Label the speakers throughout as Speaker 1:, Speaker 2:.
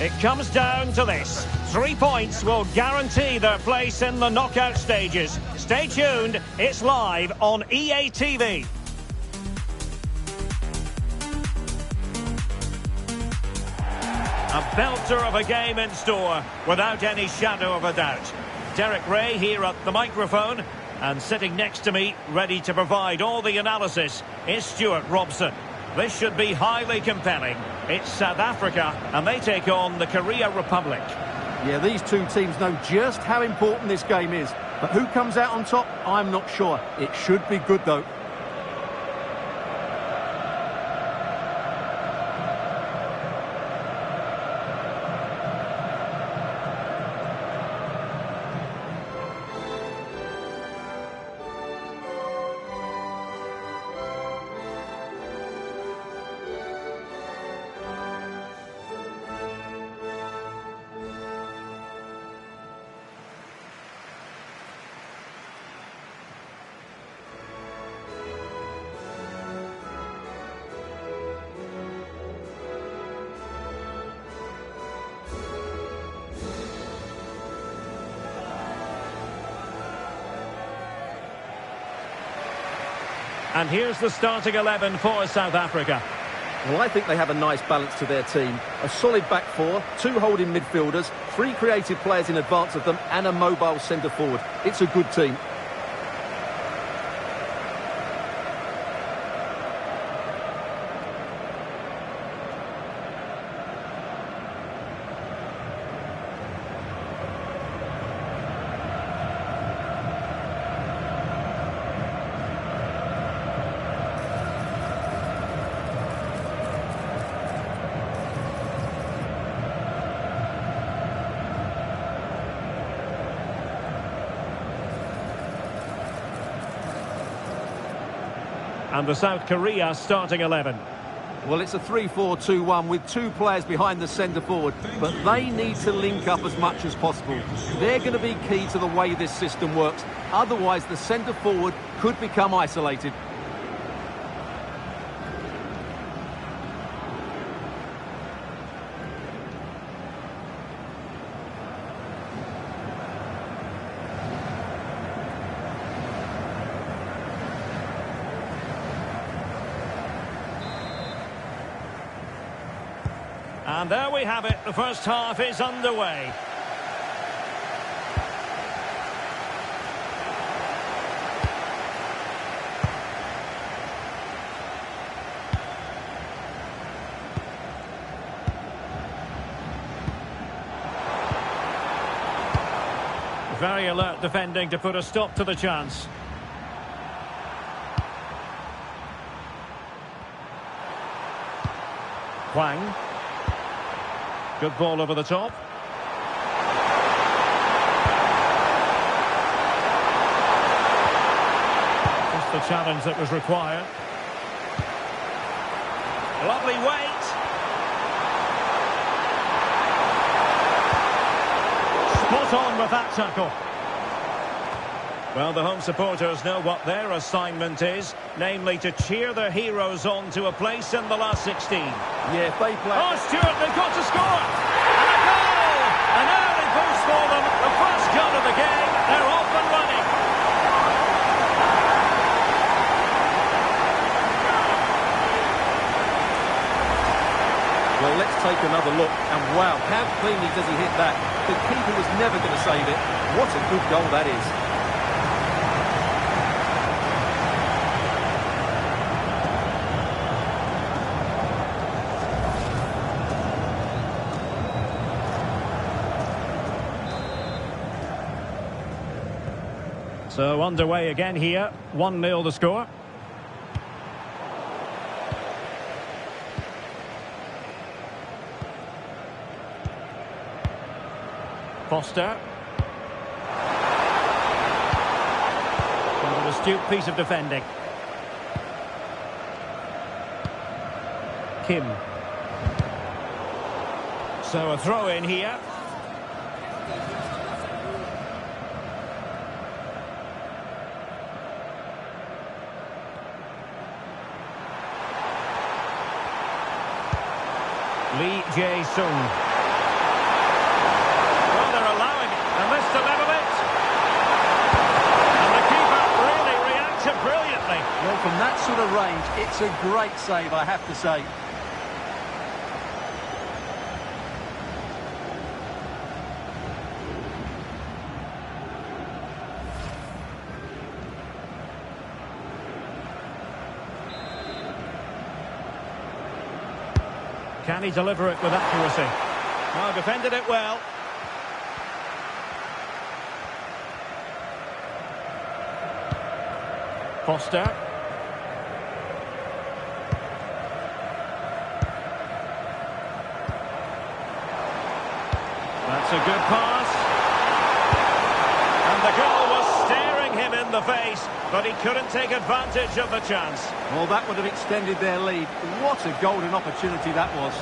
Speaker 1: It comes down to this. 3 points will guarantee their place in the knockout stages. Stay tuned, it's live on EA TV. A belter of a game in store, without any shadow of a doubt. Derek Ray here at the microphone, and sitting next to me, ready to provide all the analysis, is Stuart Robson. This should be highly compelling. It's South Africa, and they take on the Korea Republic.
Speaker 2: Yeah, these two teams know just how important this game is. But who comes out on top, I'm not sure. It should be good, though.
Speaker 1: And here's the starting 11 for South Africa.
Speaker 2: Well, I think they have a nice balance to their team. A solid back four, 2 holding midfielders, 3 creative players in advance of them, and a mobile centre forward. It's a good team.
Speaker 1: And the South Korea starting 11.
Speaker 2: Well, it's a 3-4-2-1 with 2 players behind the centre forward, but they need to link up as much as possible. They're going to be key to the way this system works. Otherwise, the centre forward could become isolated.
Speaker 1: And there we have it. The first half is underway. Very alert defending to put a stop to the chance. Hwang. Good ball over the top. Just the challenge that was required. Lovely weight. Spot on with that tackle. Well, the home supporters know what their assignment is, namely to cheer their heroes on to a place in the last 16.
Speaker 2: Yeah, if they play...
Speaker 1: Oh, Stuart, they've got to score! And a goal! An early boost for them. The first goal of the game. They're off and running.
Speaker 2: Well, let's take another look. And wow, how cleanly does he hit that? The keeper was never going to save it. What a good goal that is.
Speaker 1: So underway again here. 1-0 the score. Foster. An astute piece of defending. Kim. So a throw in here. Lee Jae-sung.
Speaker 2: from that sort of range, it's a great save, I have to say.
Speaker 1: Can he deliver it with accuracy? Oh, defended it well. Foster. That's a good pass. And the goal was staring him in the face, but he couldn't take advantage of the chance.
Speaker 2: Well, that would have extended their lead. What a golden opportunity that was.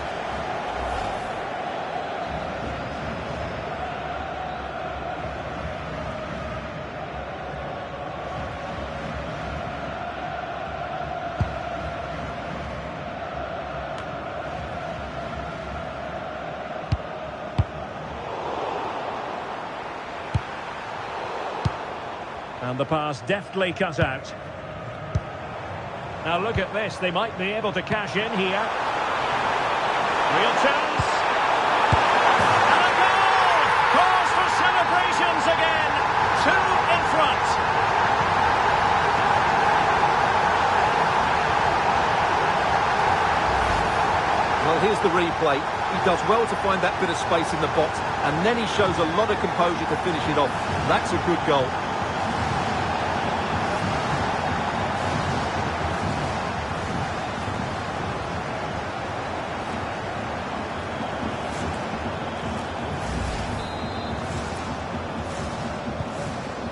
Speaker 1: And the pass deftly cut out. Now look at this, they might be able to cash in here. Real chance. And a goal! Cause for celebrations again. 2 in front.
Speaker 2: Well, here's the replay. He does well to find that bit of space in the box, and then he shows a lot of composure to finish it off. That's a good goal.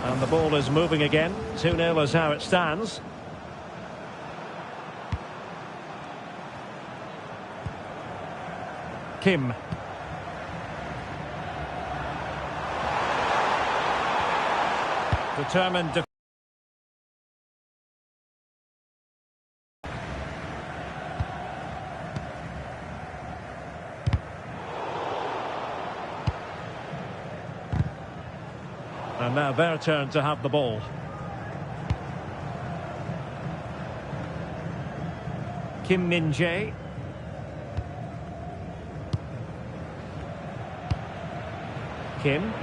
Speaker 1: And the ball is moving again. 2-0 is how it stands. Kim. Determined to... And now their turn to have the ball. Kim Min-jae. Kim.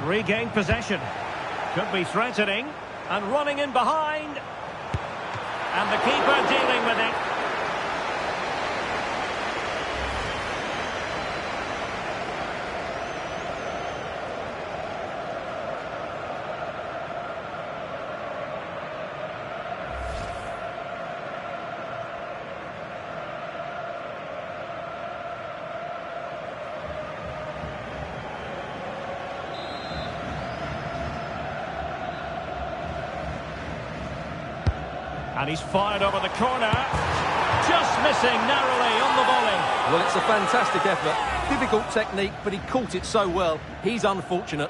Speaker 1: Regained possession. Could be threatening. And running in behind. And the keeper dealing with it. And he's fired over the corner. Just missing narrowly on the volley.
Speaker 2: Well, it's a fantastic effort. Difficult technique, but he caught it so well. He's unfortunate.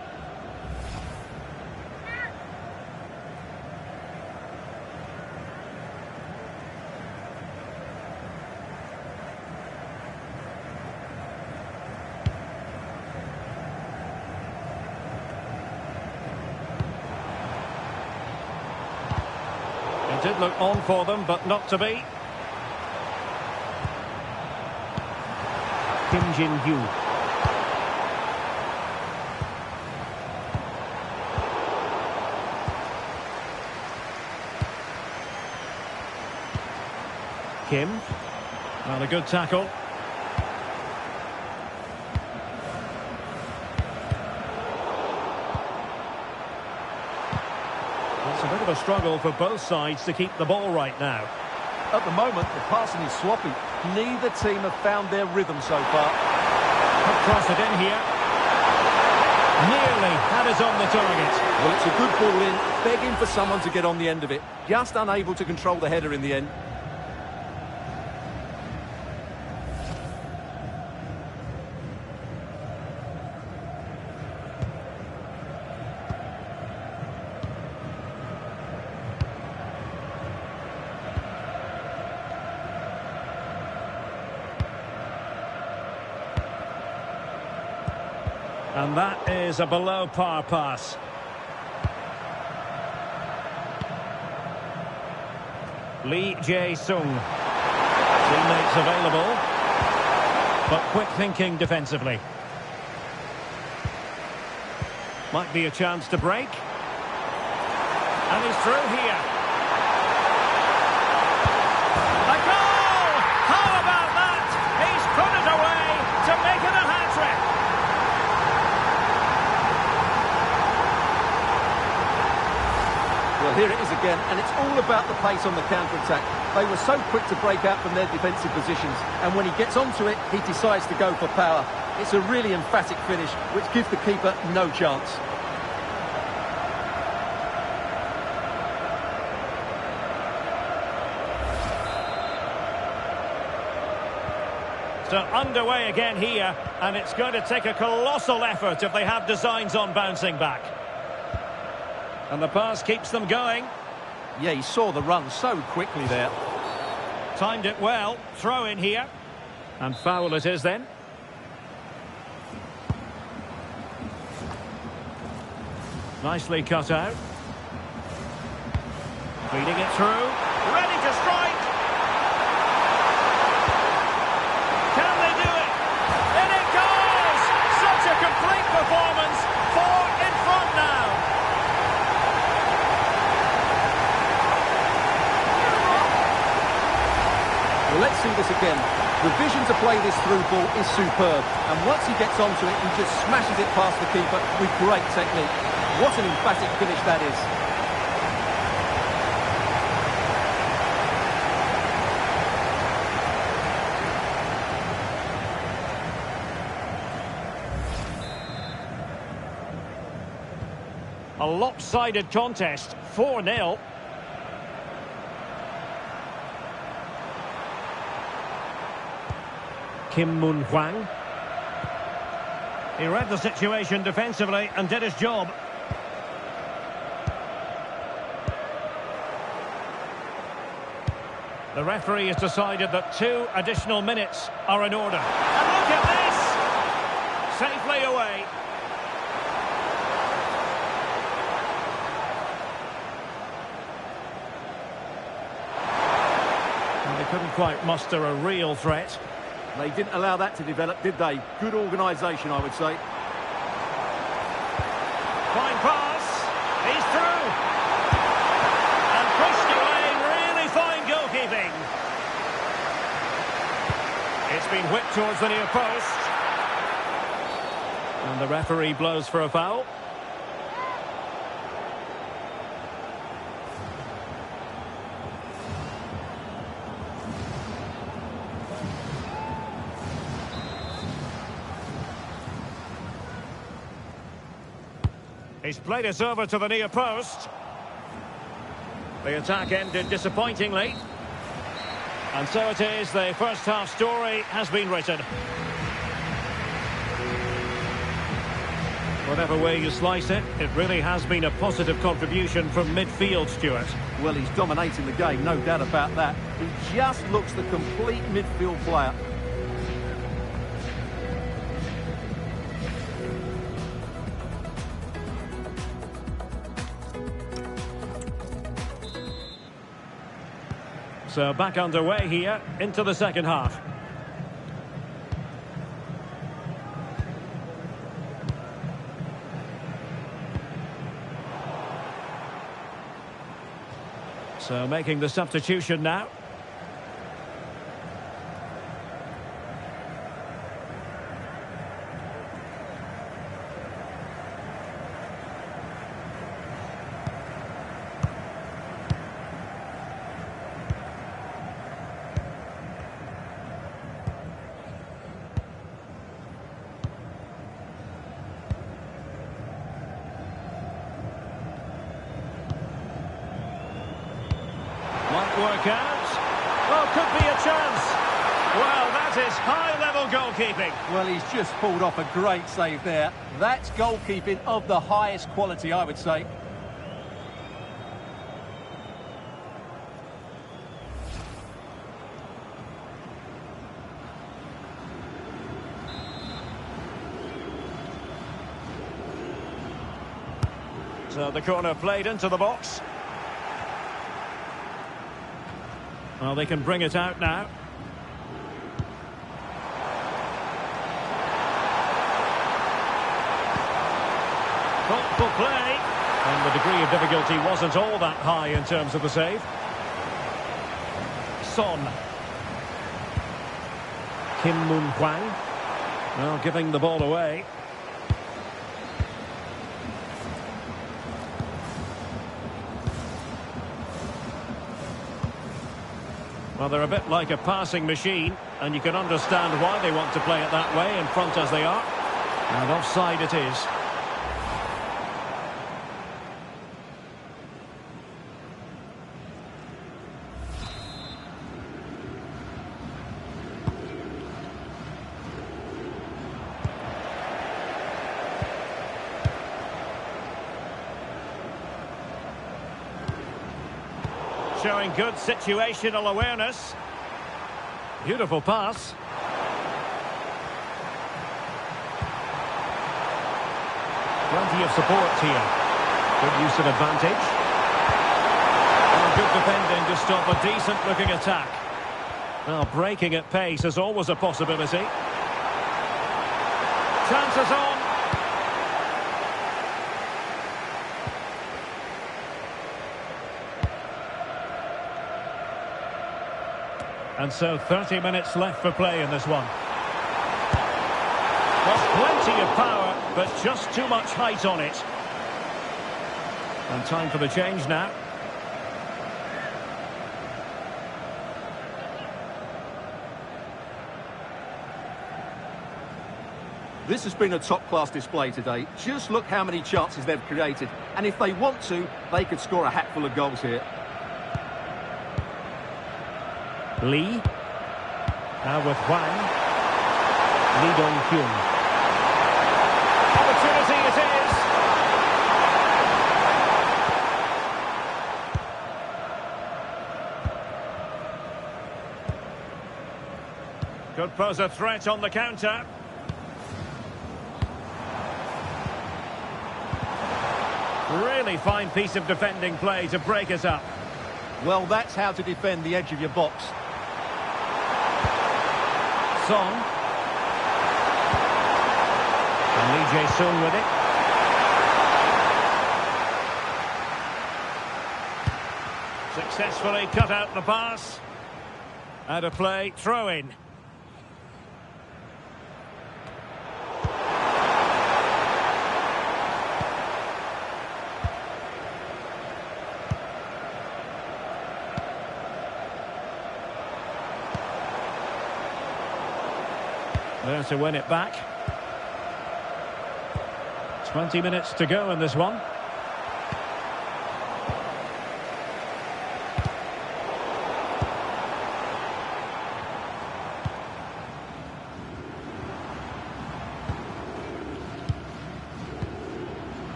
Speaker 1: It did look on for them, but not to be. Kim Jin-yu. Kim. Well, a good tackle. It's a bit of a struggle for both sides to keep the ball right now.
Speaker 2: At the moment, the passing is sloppy. Neither team have found their rhythm so far.
Speaker 1: Could cross it in here. Nearly had it on the target.
Speaker 2: Well, it's a good ball in, begging for someone to get on the end of it. Just unable to control the header in the end.
Speaker 1: And that is a below-par pass. Lee Jae-sung. Teammates available, but quick thinking defensively. Might be a chance to break. And he's through here. A goal! How about that? He's put it away to make it a hat-trick.
Speaker 2: Well, here it is again, and it's all about the pace on the counter-attack. They were so quick to break out from their defensive positions, and when he gets onto it, he decides to go for power. It's a really emphatic finish, which gives the keeper no chance.
Speaker 1: So underway again here, and it's going to take a colossal effort if they have designs on bouncing back. And the pass keeps them going.
Speaker 2: Yeah, he saw the run so quickly there.
Speaker 1: Timed it well. Throw in here. And foul it is then. Nicely cut out. Feeding it through. Ready to strike. Can they do it? In it goes! Such a complete performance. 4 in front now.
Speaker 2: Well, let's see this again. The vision to play this through ball is superb. And once he gets onto it, he just smashes it past the keeper with great technique. What an emphatic finish that is.
Speaker 1: A lopsided contest, 4-0. Kim Moon-hwang. He read the situation defensively and did his job. The referee has decided that 2 additional minutes are in order. And look at this! Safely away. And they couldn't quite muster a real threat.
Speaker 2: They didn't allow that to develop, did they? Good organisation, I would say.
Speaker 1: Fine pass. He's through. And pushed away. Really fine goalkeeping. It's been whipped towards the near post. And the referee blows for a foul. He's played it over to the near post. The attack ended disappointingly. And so it is, the first half story has been written. Whatever way you slice it, it really has been a positive contribution from midfield, Stuart.
Speaker 2: Well, he's dominating the game, no doubt about that. He just looks the complete midfield player.
Speaker 1: So back underway here into the second half. So making the substitution now. Work out. Well, could be a chance. Well, that is high-level goalkeeping.
Speaker 2: Well, he's just pulled off a great save there. That's goalkeeping of the highest quality, I would say.
Speaker 1: So the corner played into the box. Well, they can bring it out now. Thoughtful play. And the degree of difficulty wasn't all that high in terms of the save. Son. Kim Moon Hwang. Well, giving the ball away. Well, they're a bit like a passing machine, and you can understand why they want to play it that way, in front as they are. And offside it is. Showing good situational awareness. Beautiful pass. Plenty of support here. Good use of advantage. And good defending to stop a decent-looking attack. Well, breaking at pace is always a possibility. Chances on. And so 30 minutes left for play in this one. There's plenty of power, but just too much height on it. And time for the change now.
Speaker 2: This has been a top-class display today. Just look how many chances they've created. And if they want to, they could score a hatful of goals here.
Speaker 1: Lee. Now with Hwang. Lee Dong-kyun. Opportunity it is. Could pose a threat on the counter. Really fine piece of defending play to break us up.
Speaker 2: Well, that's how to defend the edge of your box.
Speaker 1: Son. And Lee Jae-sung with it. Successfully cut out the pass. Out of play, throw in. There to win it back. 20 minutes to go in this one.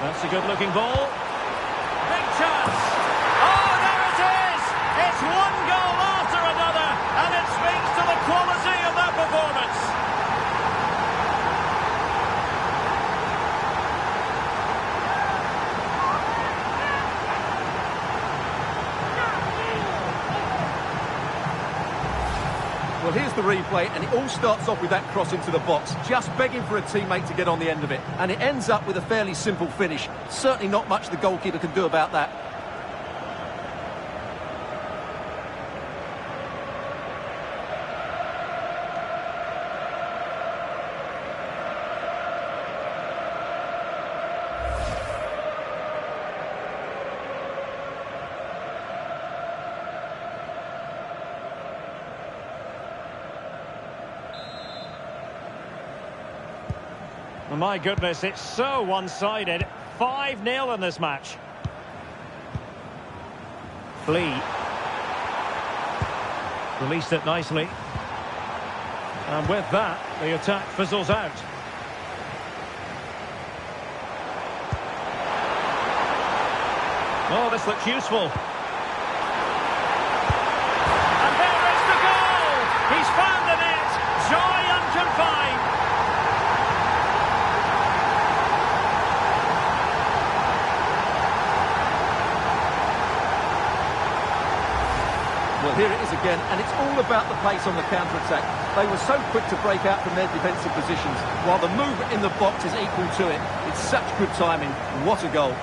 Speaker 1: That's a good-looking ball. Big chance. Oh, there it is! It's one goal after another, and it speaks to the quality of that performance.
Speaker 2: Well, here's the replay, and it all starts off with that cross into the box, just begging for a teammate to get on the end of it. And it ends up with a fairly simple finish. Certainly not much the goalkeeper can do about that.
Speaker 1: My goodness, it's so one-sided. 5-0 in this match. Lee. Released it nicely. And with that, the attack fizzles out. Oh, this looks useful. And there is the goal! He's found the net! Joy unconfined!
Speaker 2: Well, here it is again, and it's all about the pace on the counter-attack. They were so quick to break out from their defensive positions, while the movement in the box is equal to it. It's such good timing. What a goal.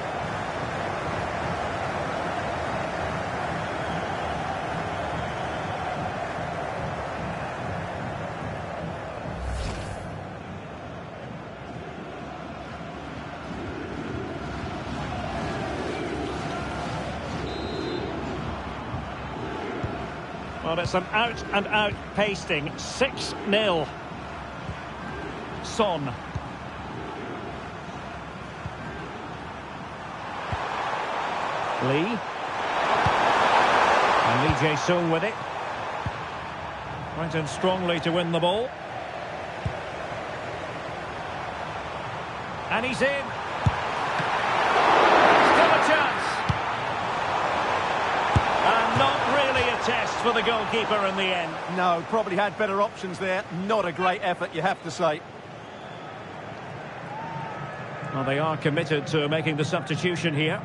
Speaker 1: Well, it's an out-and-out pasting. 6-0. Son. Lee. And Lee Jae-sung with it. Went in strongly to win the ball. And he's in. Still a chance. And not really a test for the goalkeeper in the end.
Speaker 2: No, probably had better options there. Not a great effort, you have to say.
Speaker 1: Well, they are committed to making the substitution here.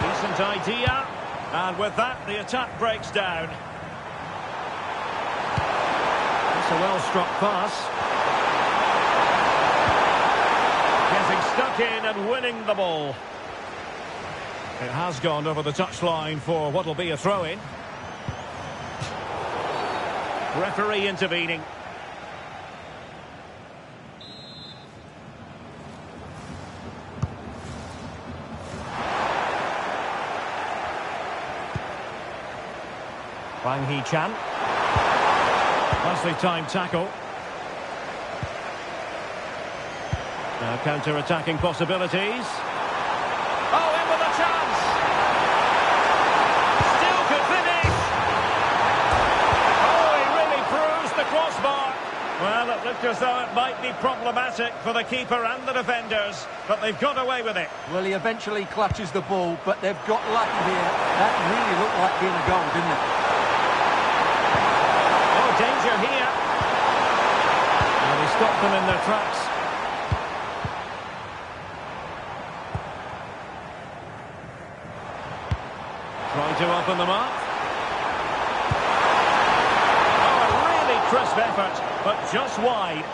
Speaker 1: Decent idea, and with that the attack breaks down. It's a well-struck pass. Getting stuck in and winning the ball. It has gone over the touchline for what will be a throw-in. Referee intervening. Wang Hee-chan. Nicely timed tackle. Now counter-attacking possibilities. Oh, in with a chance! Still could finish! Oh, he really bruised the crossbar. Well, it looked as though it might be problematic for the keeper and the defenders, but they've got away with it.
Speaker 2: Well, he eventually clutches the ball, but they've got lucky here. That really looked like being a goal, didn't it?
Speaker 1: Danger here. And he stopped them in their tracks. Trying to open them up. Oh, a really crisp effort, but just wide.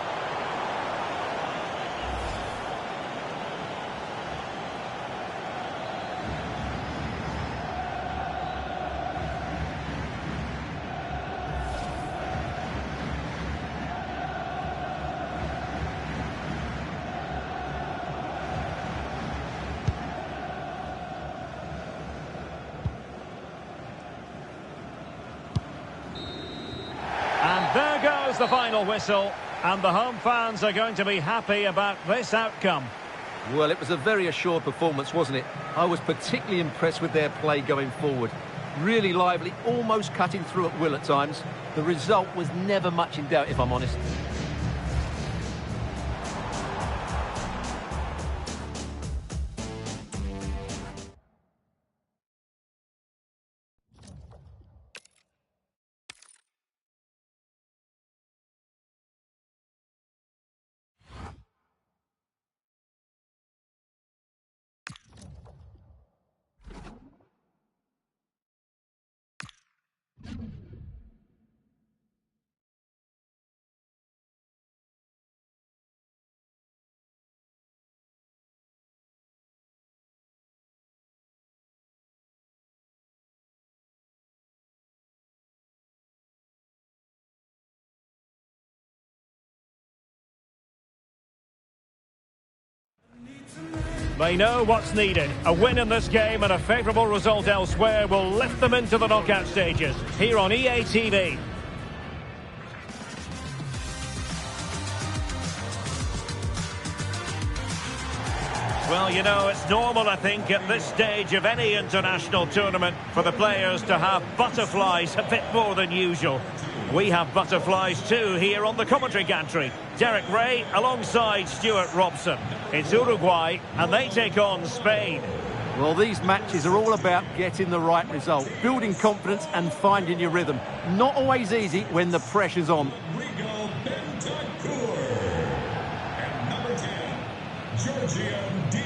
Speaker 1: There goes the final whistle, and the home fans are going to be happy about this outcome.
Speaker 2: Well, it was a very assured performance, wasn't it? I was particularly impressed with their play going forward. Really lively, almost cutting through at will at times. The result was never much in doubt, if I'm honest.
Speaker 1: They know what's needed. A win in this game and a favourable result elsewhere will lift them into the knockout stages. Here on EA TV. Well, you know, it's normal, I think, at this stage of any international tournament for the players to have butterflies a bit more than usual. We have butterflies too here on the commentary gantry. Derek Ray alongside Stuart Robson. It's Uruguay and they take on Spain.
Speaker 2: Well, these matches are all about getting the right result, building confidence and finding your rhythm. Not always easy when the pressure's on.
Speaker 3: And number 10, Georgian D.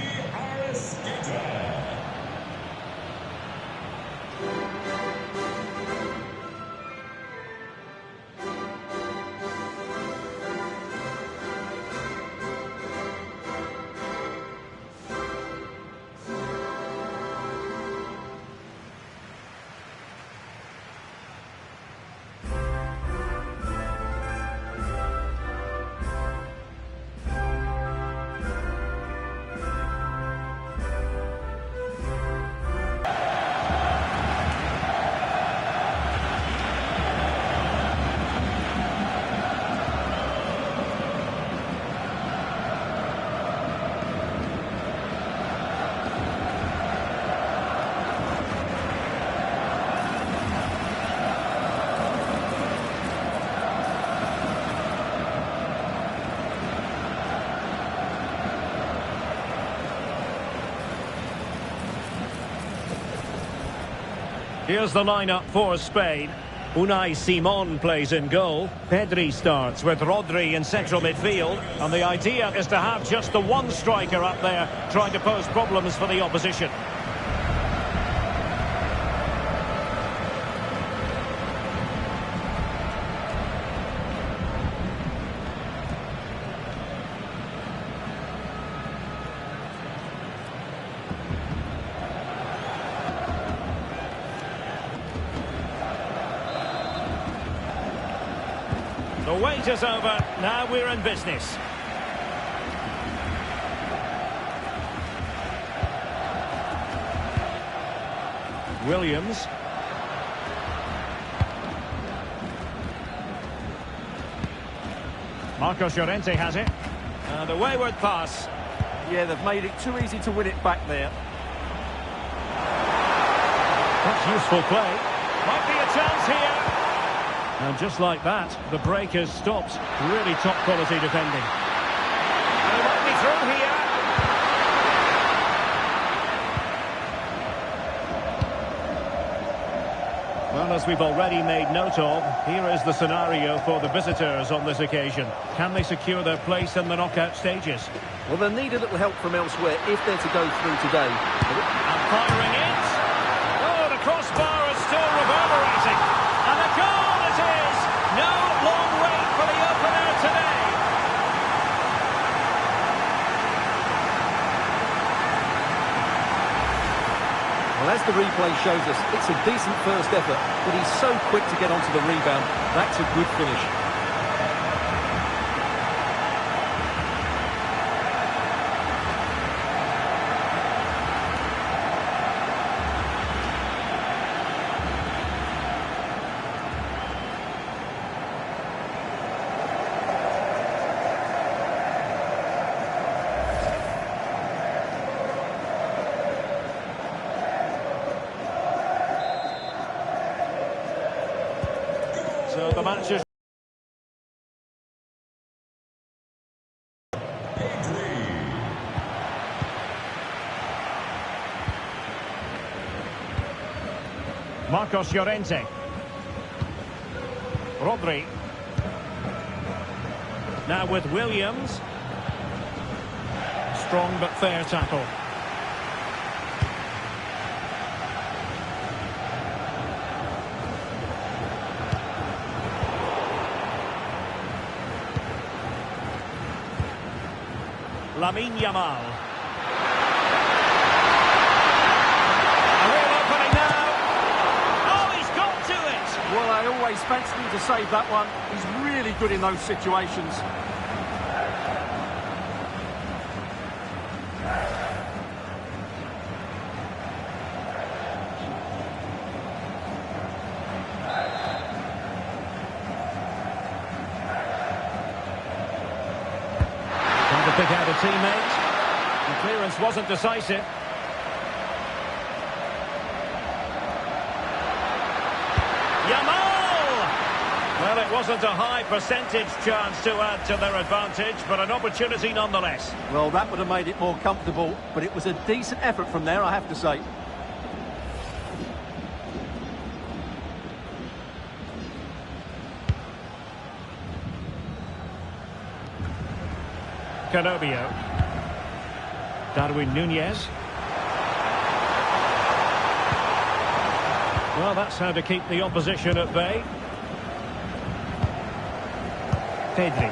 Speaker 1: Here's the lineup for Spain. Unai Simon plays in goal. Pedri starts with Rodri in central midfield. And the idea is to have just the one striker up there trying to pose problems for the opposition. The wait is over. Now we're in business. Williams. Marcos Llorente has it. And a wayward pass.
Speaker 2: Yeah, they've made it too easy to win it back there.
Speaker 1: That's useful play. Might be a chance here. And just like that, the break has stopped. Really top quality defending. And it might be through here. Well, as we've already made note of, here is the scenario for the visitors on this occasion. Can they secure their place in the knockout stages?
Speaker 2: Well, they'll need a little help from elsewhere if they're to go through today.
Speaker 1: And firing it. Oh, the crossbar is still reverberating. And a goal it is! No long wait for the opener today.
Speaker 2: Well, as the replay shows us, it's a decent first effort, but he's so quick to get onto the rebound. That's a good finish.
Speaker 1: So the match is... Marcos Llorente. Rodri. Now with Williams. Strong but fair tackle. Lamine Yamal. A real opening now. Oh, he's got to it.
Speaker 2: Well, I always fancied him to save that one. He's really good in those situations.
Speaker 1: Pick out a teammate. The clearance wasn't decisive. Yamal! Well, Well, it wasn't a high percentage chance to add to their advantage, but an opportunity nonetheless.
Speaker 2: Well, that would have made it more comfortable, but it was a decent effort from there, I have to say.
Speaker 1: Canobio. Darwin Nunez. Well, that's how to keep the opposition at bay. Pedri.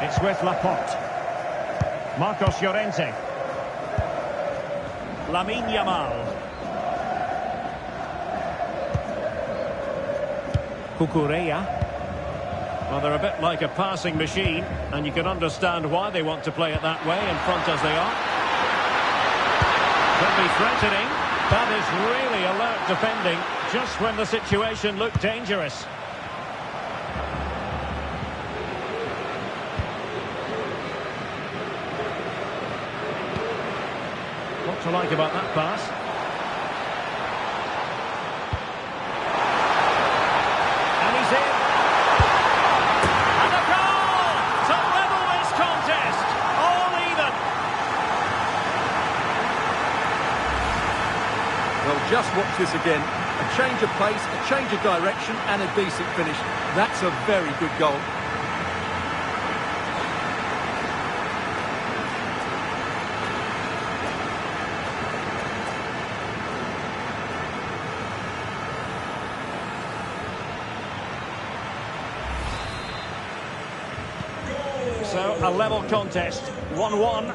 Speaker 1: It's with Laporte. Marcos Llorente. Lamine Yamal. Cucurella. Well, they're a bit like a passing machine, and you can understand why they want to play it that way, in front as they are. Could be threatening. That is really alert defending, just when the situation looked dangerous. What to like about that pass? And he's in. And a goal to level this contest. All even.
Speaker 2: Well, just watch this again. A change of pace, a change of direction, and a decent finish. That's a very good goal.
Speaker 1: So, a level contest, 1-1.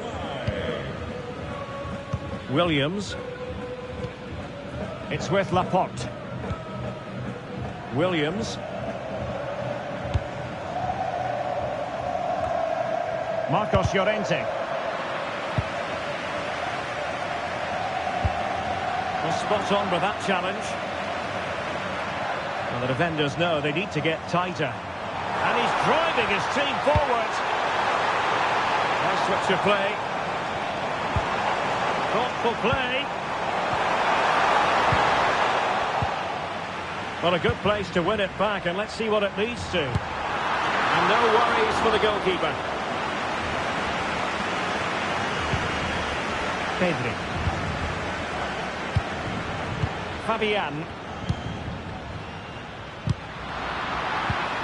Speaker 1: Williams. It's with Laporte. Williams. Marcos Llorente. Well, spot on with that challenge. Well, the defenders know they need to get tighter. And he's driving his team forward. Nice switch of play. Thoughtful play. Well, a good place to win it back, and let's see what it leads to. And no worries for the goalkeeper. Pedri. Fabian.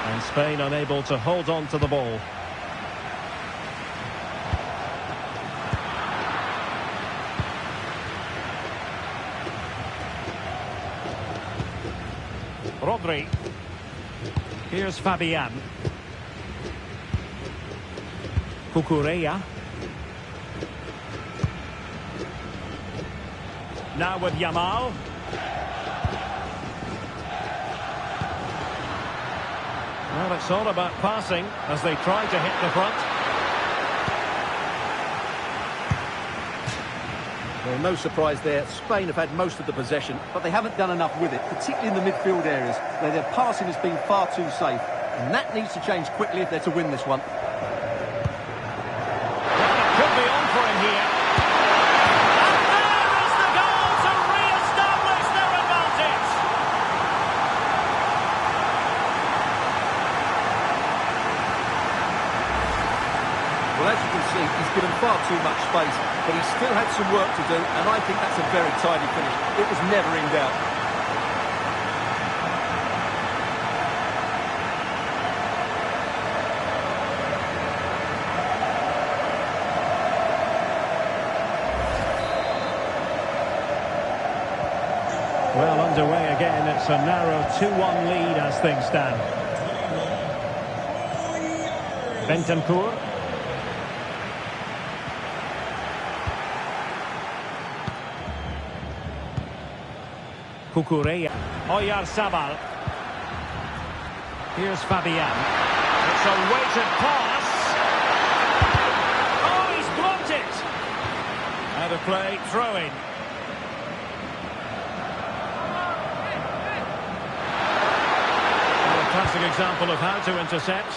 Speaker 1: And Spain unable to hold on to the ball. Rodri. Here's Fabian. Cucurella. Now with Yamal. Well, it's all about passing as they try to hit the front.
Speaker 2: Well, no surprise there. Spain have had most of the possession, but they haven't done enough with it, particularly in the midfield areas, where their passing has been far too safe. And that needs to change quickly if they're to win this one.
Speaker 1: Could be on for him here. And there is the goal to re-establish their advantage.
Speaker 2: Well, as you can see, he's given far too much space, but he still had some work to do, and I think that's a very tidy finish. It was never in doubt.
Speaker 1: Well, underway again. It's a narrow 2-1 lead as things stand. Bentancur. Cucurella. Oyarzabal. Here's Fabian. It's a weighted pass. Oh, he's blocked it. Out of play, throw-in. A classic example of how to intercept.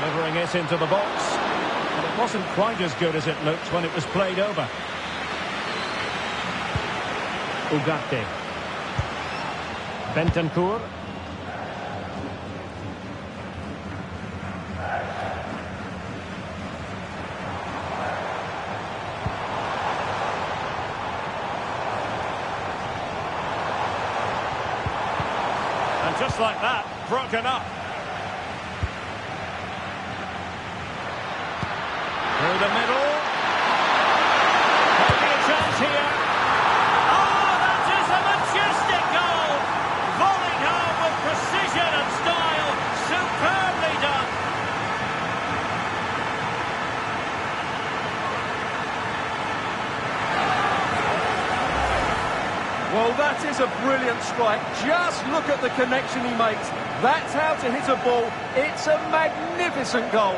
Speaker 1: Delivering it into the box. But it wasn't quite as good as it looked when it was played over. Ugarte. Bentancur. And just like that, broken up. Through the middle. Maybe a chance here. Oh, that is a majestic goal! Volleyed home with precision and style. Superbly done.
Speaker 2: Well, that is a brilliant strike. Just look at the connection he makes. That's how to hit a ball. It's a magnificent goal.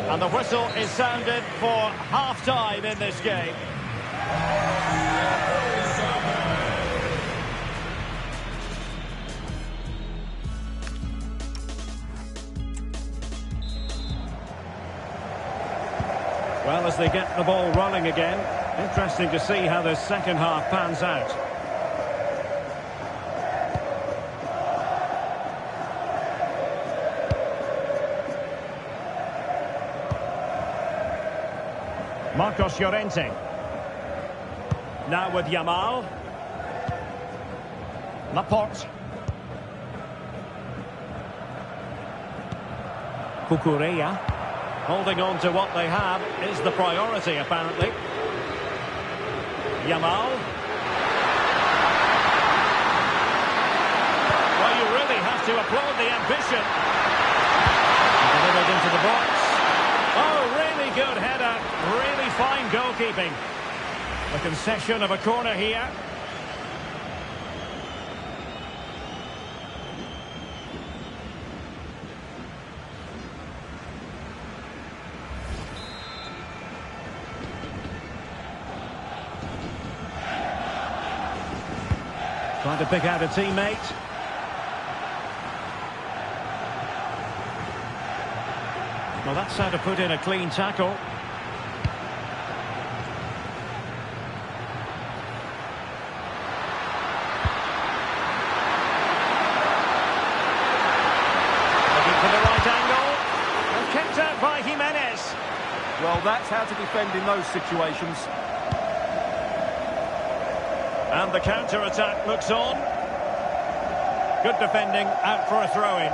Speaker 1: And the whistle is sounded for half-time in this game. Well, as they get the ball running again, interesting to see how the second half pans out. Marcos Llorente. Now with Yamal. Laporte. Cucurella. Holding on to what they have is the priority, apparently. Yamal. Well, you really have to applaud the ambition. Delivered into the box. Oh, really good header. Really fine goalkeeping. A concession of a corner here. Trying to pick out a teammate. Well, that's how to put in a clean tackle. Looking for the right angle. And kicked out by Jimenez.
Speaker 2: Well, that's how to defend in those situations.
Speaker 1: And the counter-attack looks on. Good defending, out for a throw-in.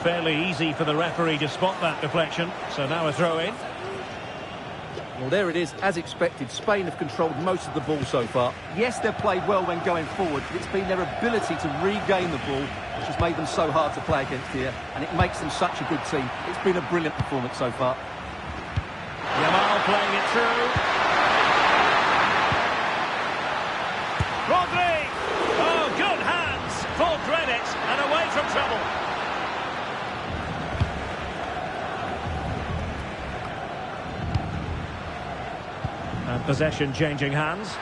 Speaker 1: Fairly easy for the referee to spot that deflection. So now a throw-in.
Speaker 2: Well, there it is. As expected, Spain have controlled most of the ball so far. Yes, they've played well when going forward, but it's been their ability to regain the ball which has made them so hard to play against here, and it makes them such a good team. It's been a brilliant performance so far.
Speaker 1: Yamal playing it through. Rodri! Oh, good hands! Full credit, and away from trouble. And possession changing hands.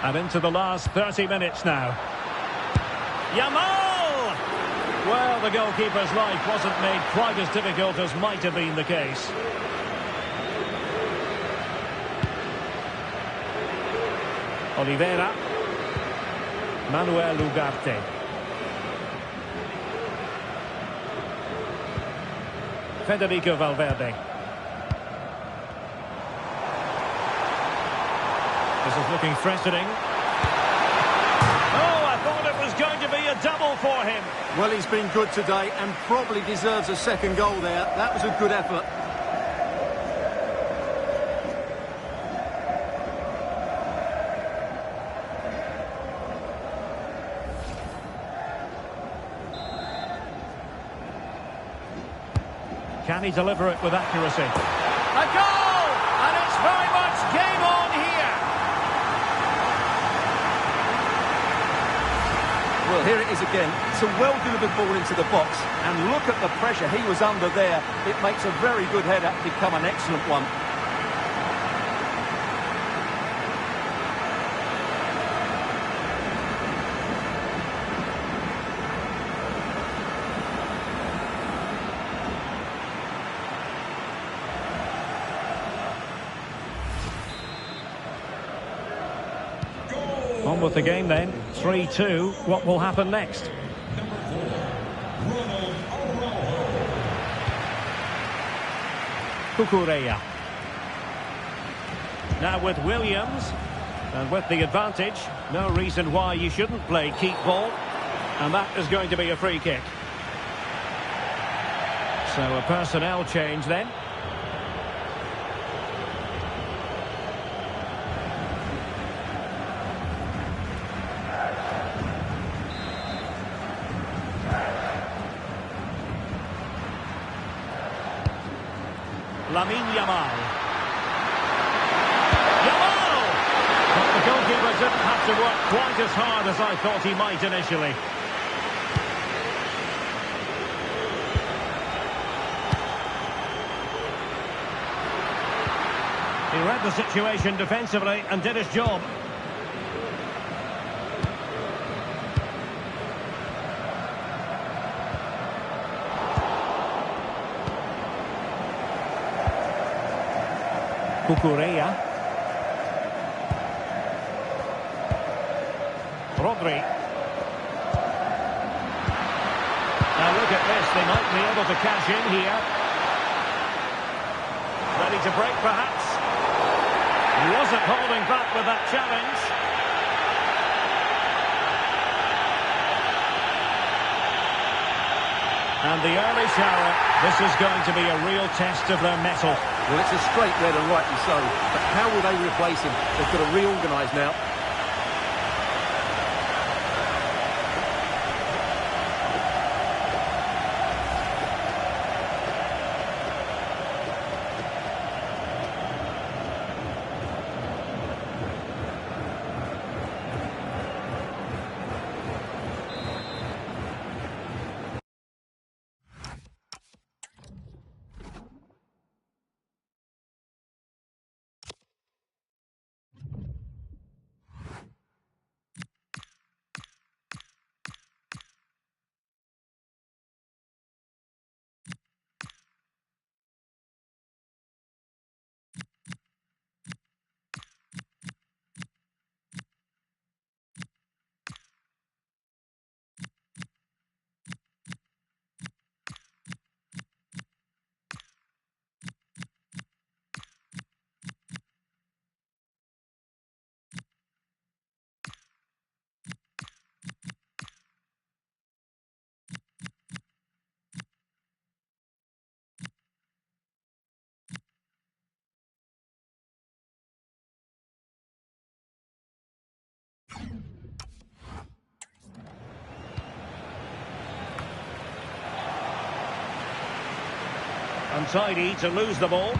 Speaker 1: And into the last 30 minutes now. Yamal! Well, the goalkeeper's life wasn't made quite as difficult as might have been the case. Oliveira. Manuel Ugarte. Federico Valverde. This is looking threatening. Oh, I thought it was going to be a double for him.
Speaker 2: Well, he's been good today and probably deserves a second goal there. That was a good effort.
Speaker 1: Can he deliver it with accuracy? A goal! And it's very much game on here.
Speaker 2: Well, here it is again. It's a well-delivered ball into the box. And look at the pressure he was under there. It makes a very good header become an excellent one.
Speaker 1: On with the game then. 3-2. What will happen next? Cucurella. Now with Williams. And with the advantage, no reason why you shouldn't play keep ball. And that is going to be a free kick. So a personnel change then. Lamine Yamal. Yamal! But the goalkeeper didn't have to work quite as hard as I thought he might initially. He read the situation defensively and did his job. Cucurella. Rodri. Now look at this, they might be able to cash in here. Ready to break perhaps. He wasn't holding back with that challenge. And the early shower, this is going to be a real test of their mettle.
Speaker 2: Well, it's a straight red and rightly so. But how will they replace him? They've got to reorganise now.
Speaker 1: Untidy to lose the ball.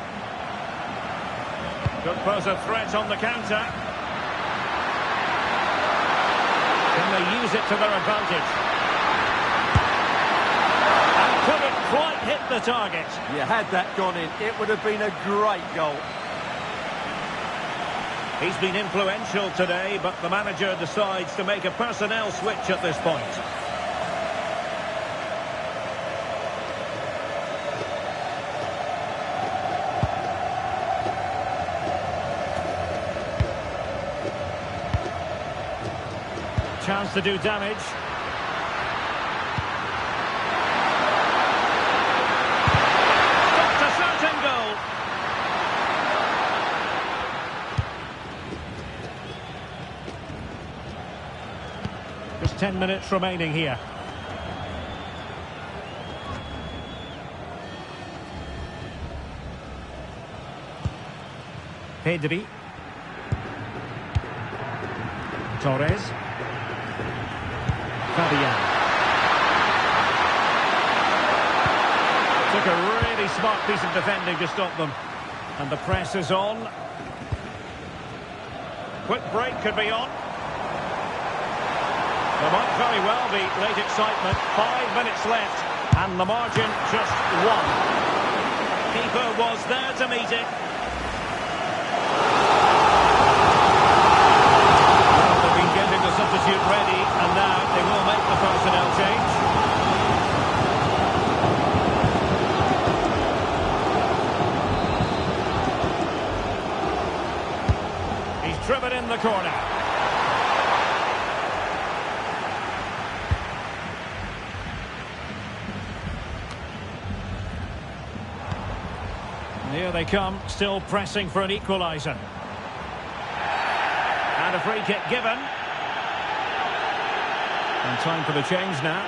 Speaker 1: Could pose a threat on the counter. Can they use it to their advantage? And couldn't quite hit the target.
Speaker 2: You had that gone in, it would have been a great goal.
Speaker 1: He's been influential today, but the manager decides to make a personnel switch at this point. Chance to do damage. Stopped a certain goal. Just 10 minutes remaining here. Pedri. Torres. Fabian. Took a really smart piece of defending to stop them. And the press is on. Quick break could be on. There might very well be late excitement. 5 minutes left, and the margin just one. Keeper was there to meet it. Well, they've been getting the substitute ready, and now they will make the personnel change. He's driven in the corner. Here they come, still pressing for an equaliser. And a free kick given. And time for the change now.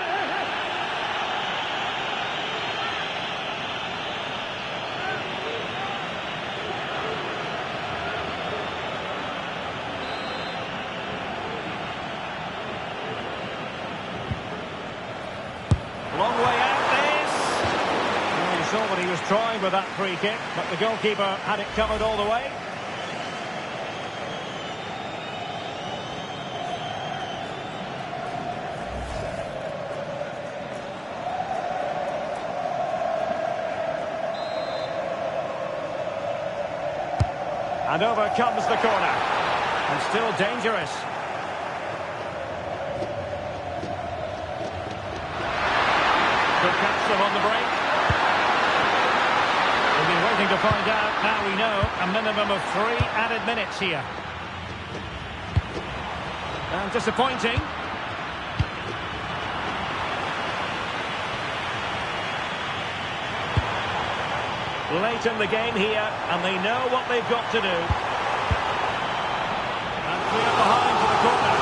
Speaker 1: Long way out this. Well, you saw what he was trying with that free kick, but the goalkeeper had it covered all the way. And over comes the corner. And still dangerous. Could catch them on the break. We've been waiting to find out. Now we know a minimum of 3 added minutes here. And disappointing. Late in the game here, and they know what they've got to do. And clear behind for the corner.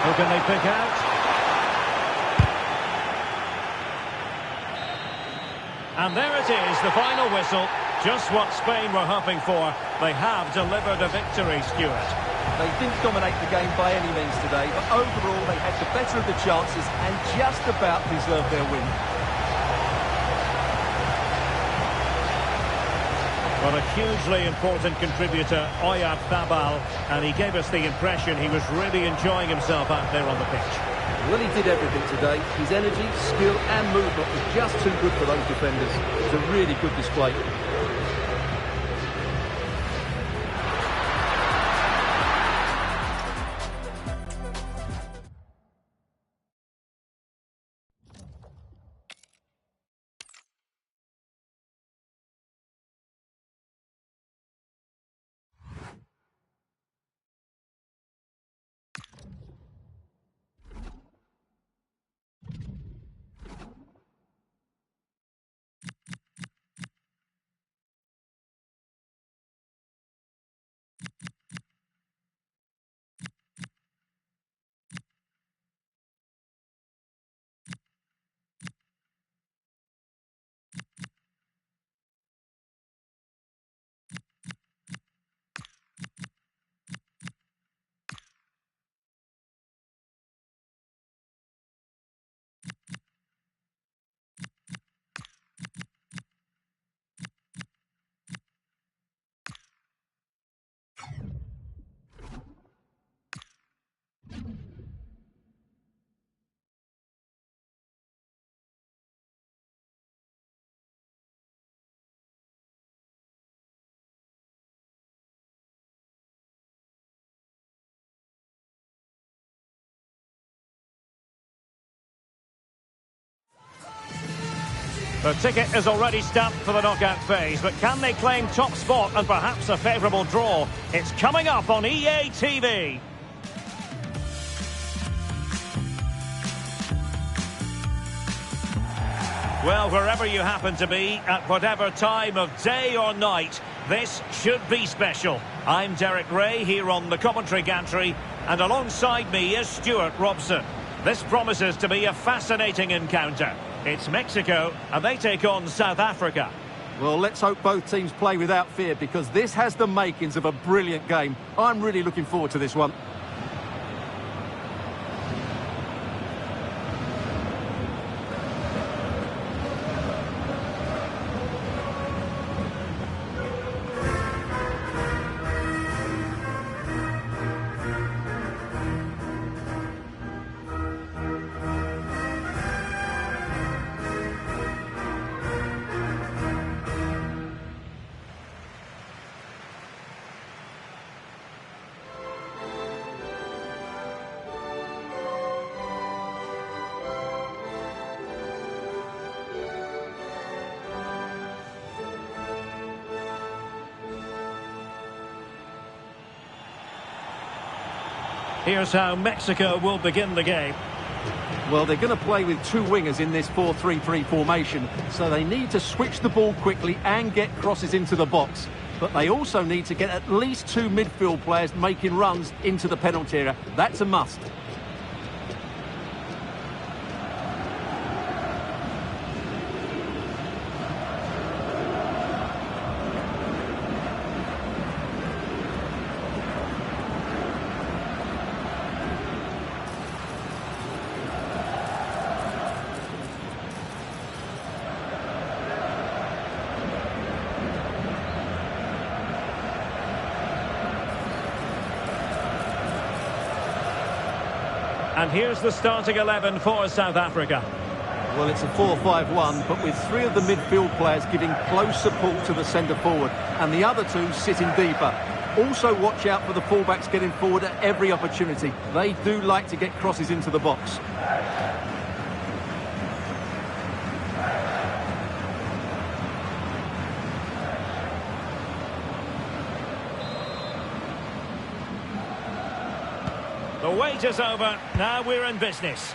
Speaker 1: Who can they pick out? And there it is, the final whistle. Just what Spain were hoping for. They have delivered a victory, Stuart.
Speaker 2: They didn't dominate the game by any means today, but overall they had the better of the chances and just about deserved their win.
Speaker 1: Well, a hugely important contributor, Oyarzabal, and he gave us the impression he was really enjoying himself out there on the pitch.
Speaker 2: Well, he did everything today. His energy, skill and movement was just too good for those defenders. It was a really good display.
Speaker 1: The ticket is already stamped for the knockout phase, but can they claim top spot and perhaps a favourable draw? It's coming up on EA TV. Well, wherever you happen to be, at whatever time of day or night, this should be special. I'm Derek Ray here on the commentary gantry, and alongside me is Stuart Robson. This promises to be a fascinating encounter. It's Mexico, and they take on South Africa.
Speaker 2: Well, let's hope both teams play without fear, because this has the makings of a brilliant game. I'm really looking forward to this one.
Speaker 1: Here's how Mexico will begin the game.
Speaker 2: Well, they're going to play with two wingers in this 4-3-3 formation, so they need to switch the ball quickly and get crosses into the box. But they also need to get at least two midfield players making runs into the penalty area. That's a must.
Speaker 1: And here's the starting 11 for South Africa.
Speaker 2: Well, it's a 4-5-1, but with three of the midfield players giving close support to the centre forward, and the other two sitting deeper. Also watch out for the fullbacks getting forward at every opportunity. They do like to get crosses into the box.
Speaker 1: The wait is over. Now we're in business.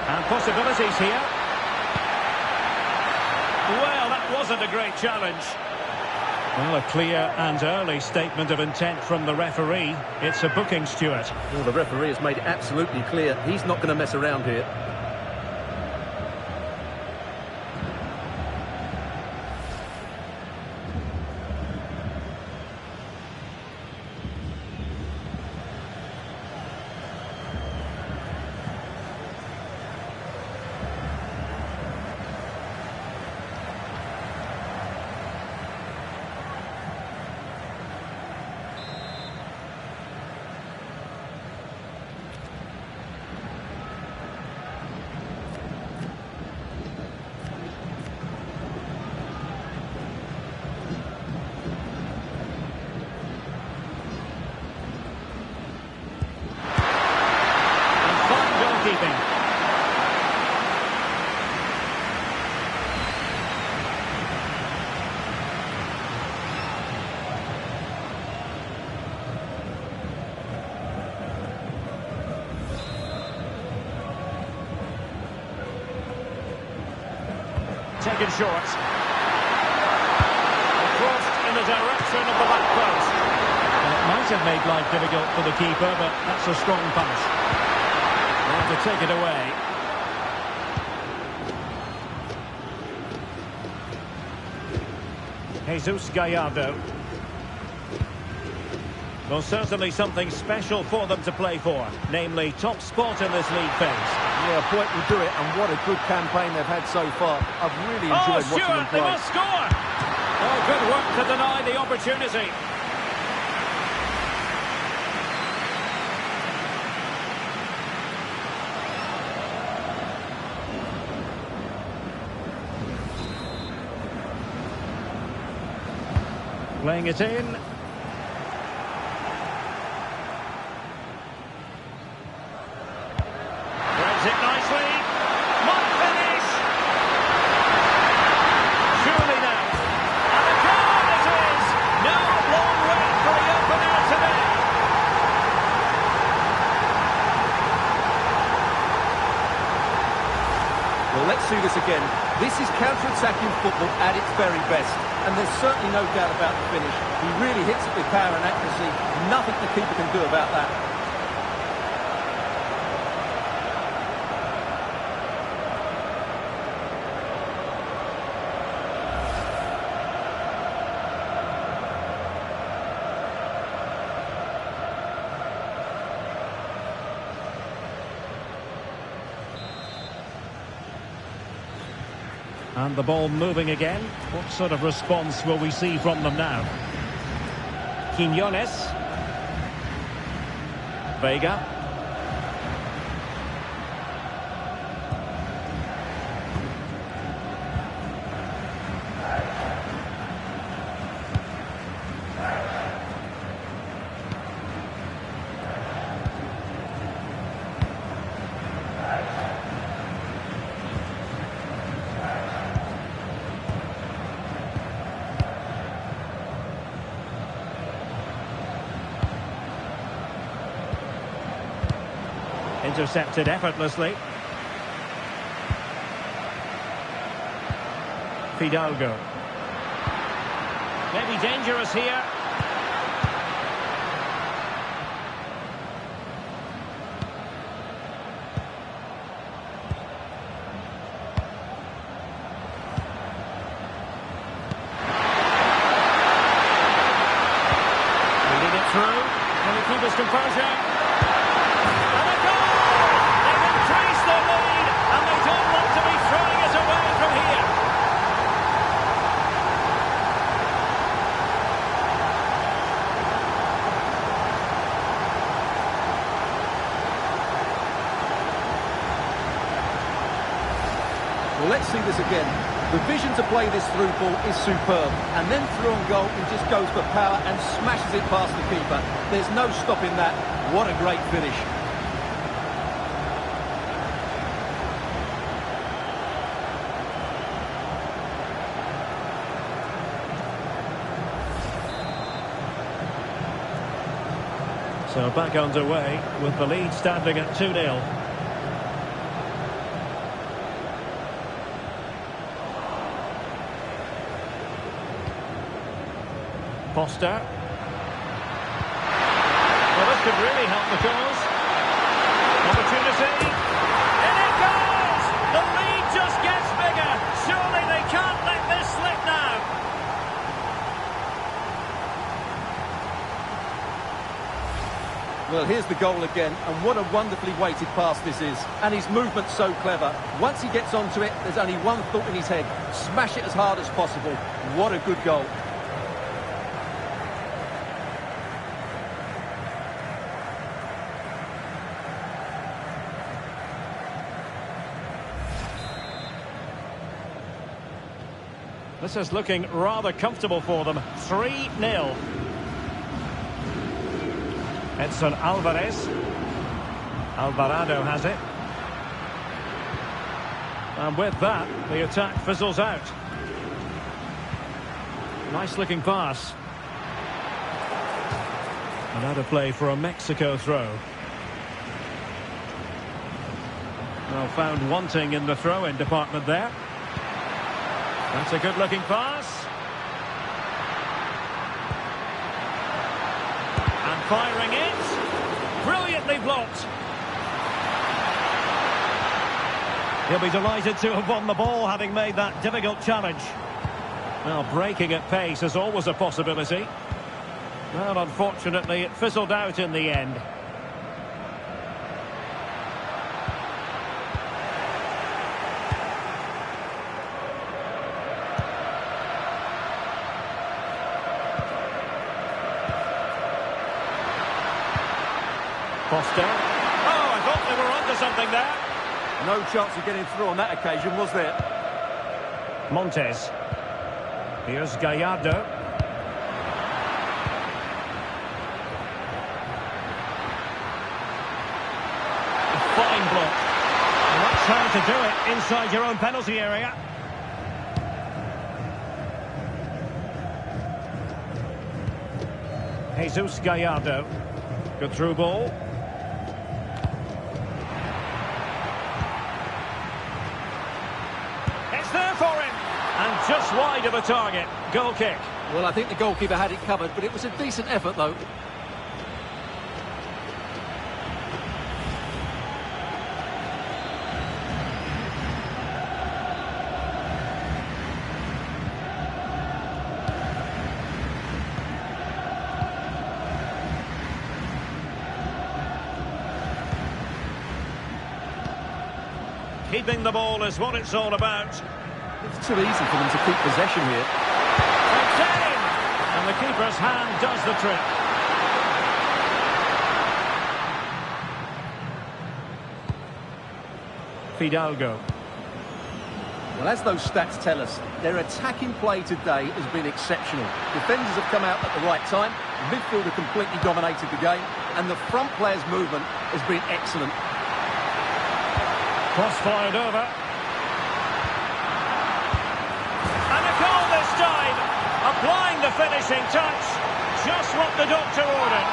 Speaker 1: And possibilities here. Well, that wasn't a great challenge. Well, a clear and early statement of intent from the referee. It's a booking, Stuart.
Speaker 2: Well, the referee has made it absolutely clear he's not going to mess around here.
Speaker 1: Taken short. Crossed in the direction of the back post. And it might have made life difficult for the keeper, but that's a strong pass. There to take it away. Jesus Gallardo. Well, certainly something special for them to play for, namely top spot in this league phase.
Speaker 2: Yeah, a point will do it, and what a good campaign they've had so far. I've really enjoyed watching them play.
Speaker 1: They must score! Oh, good work to deny the opportunity. Playing it in. It nicely. Might finish. Surely now. And a goal it is. No long wait for the opener today.
Speaker 2: Well, let's see this again. This is counter-attacking football at its very best. And there's certainly no doubt about the finish. He really hits it with power and accuracy. Nothing the keeper can do about that.
Speaker 1: And the ball moving again. What sort of response will we see from them now? Quiñones. Vega. Intercepted effortlessly. Fidalgo. Maybe dangerous here. Leading it through. Can he keep his composure? And a goal! They've increased their lead, and they don't want to be throwing it away from here.
Speaker 2: Well, let's see this again. The vision to play this through ball is superb. And then through on goal, he just goes for power and smashes it past the keeper. There's no stopping that. What a great finish.
Speaker 1: So back underway with the lead standing at 2-0. Foster. Well, this could really help the cause. Opportunity. In it goes! The lead just gets bigger. Surely they can't let this slip now.
Speaker 2: Well, here's the goal again, and what a wonderfully weighted pass this is. And his movement's so clever. Once he gets onto it, there's only one thought in his head. Smash it as hard as possible. What a good goal.
Speaker 1: This is looking rather comfortable for them. 3-0. Edson Alvarez. Alvarado has it. And with that, the attack fizzles out. Nice looking pass. And out of play for a Mexico throw. Well, found wanting in the throw-in department there. That's a good-looking pass. And firing it. Brilliantly blocked. He'll be delighted to have won the ball, having made that difficult challenge. Well, breaking at pace is always a possibility. Well, unfortunately, it fizzled out in the end. Foster. Oh, I thought they were onto something there.
Speaker 2: No chance of getting through on that occasion, was there?
Speaker 1: Montes. Here's Gallardo. A fine block. And that's how to do it inside your own penalty area. Jesus Gallardo. Good through ball. There for him, and just wide of a target. Goal kick.
Speaker 2: Well, I think the goalkeeper had it covered, but it was a decent effort, though.
Speaker 1: Keeping the ball is what it's all about.
Speaker 2: It's too easy for them to keep possession here.
Speaker 1: It's in! And the keeper's hand does the trick. Fidalgo.
Speaker 2: Well, as those stats tell us, their attacking play today has been exceptional. Defenders have come out at the right time, midfield have completely dominated the game, and the front players' movement has been excellent.
Speaker 1: Cross fired over. And a goal this time. Applying the finishing touch. Just what the doctor ordered.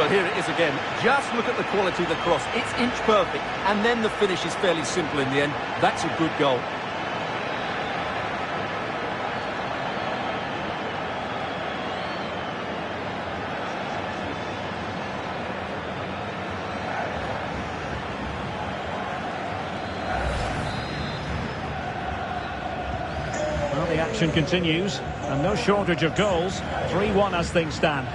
Speaker 2: Well, here it is again. Just look at the quality of the cross. It's inch perfect, and then the finish is fairly simple in the end. That's a good goal.
Speaker 1: Well, the action continues, and no shortage of goals. 3-1 as things stand.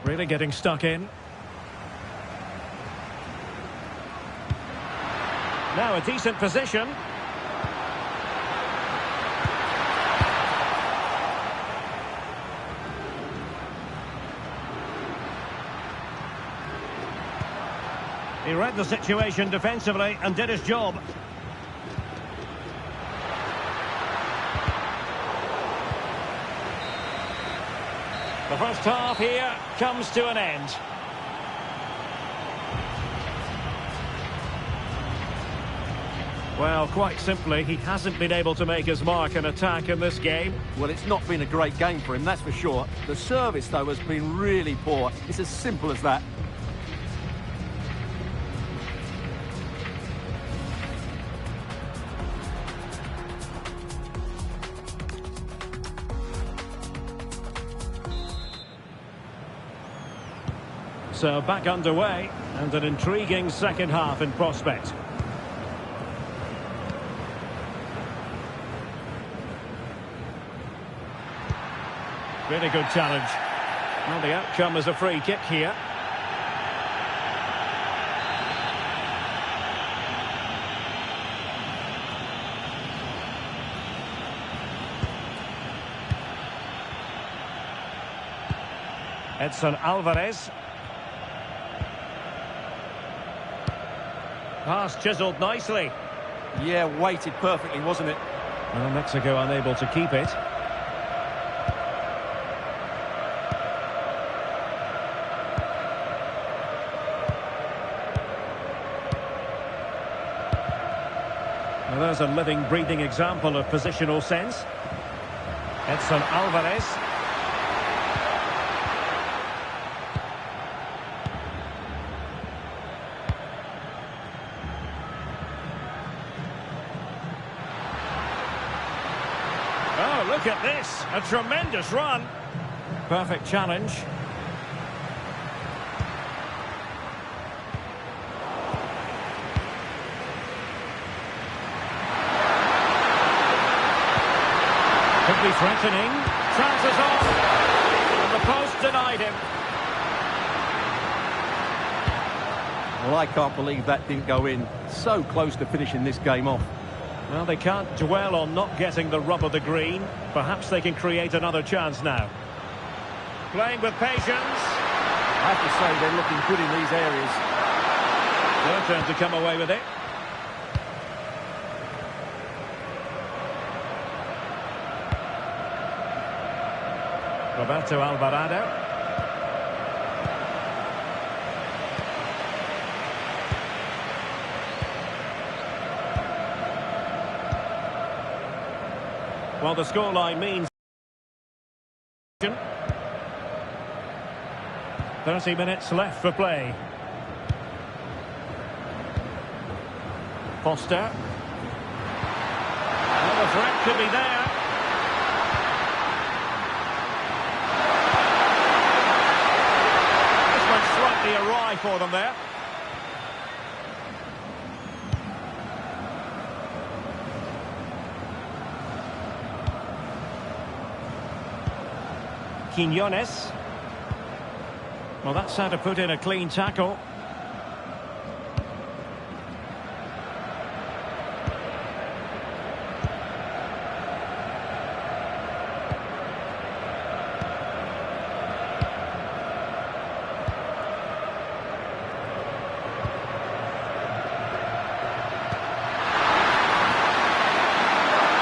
Speaker 1: Really getting stuck in. Now a decent position. He read the situation defensively and did his job. The first half here comes to an end. Well, quite simply, he hasn't been able to make his mark in attack in this game.
Speaker 2: Well, it's not been a great game for him, that's for sure. The service, though, has been really poor. It's as simple as that.
Speaker 1: So back underway, and an intriguing second half in prospect. Really good challenge. Well, the outcome is a free kick here. Edson Alvarez. Pass chiselled nicely.
Speaker 2: Yeah, weighted perfectly, wasn't it?
Speaker 1: Well, Mexico unable to keep it. Well, there's a living, breathing example of positional sense. Edson Alvarez. Oh, look at this. A tremendous run. Perfect challenge. Could be threatening. Chances off. And the post denied him.
Speaker 2: Well, I can't believe that didn't go in. So close to finishing this game off.
Speaker 1: Well, they can't dwell on not getting the rub of the green. Perhaps they can create another chance now. Playing with patience.
Speaker 2: I have to say they're looking good in these areas.
Speaker 1: Their turn to come away with it. Roberto Alvarado. Well, the scoreline means 30 minutes left for play. Foster. Well, the threat could be there. This went slightly awry for them there. Quiñones. Well, that's how to put in a clean tackle.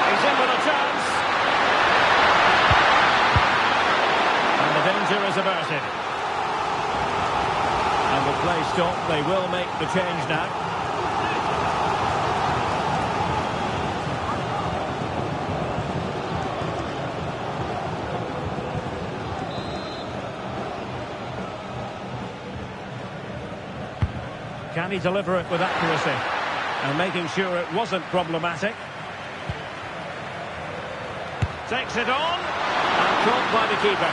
Speaker 1: He's in with a chance. And the danger is averted. And the play stopped. They will make the change now. Can he deliver it with accuracy? And making sure it wasn't problematic. Takes it on. And caught by the keeper.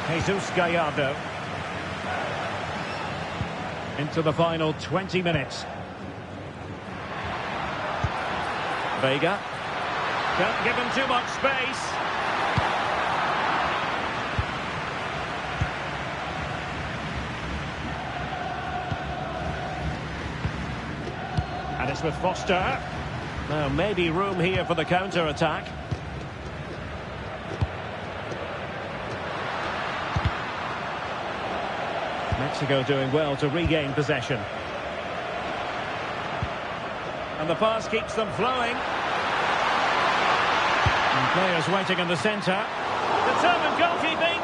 Speaker 1: Jesus Gallardo. Into the final 20 minutes. Vega. Can't give him too much space. And it's with Foster. Now maybe room here for the counter-attack. Mexico doing well to regain possession. And the pass keeps them flowing. And players waiting in the centre. Determined goalkeeping.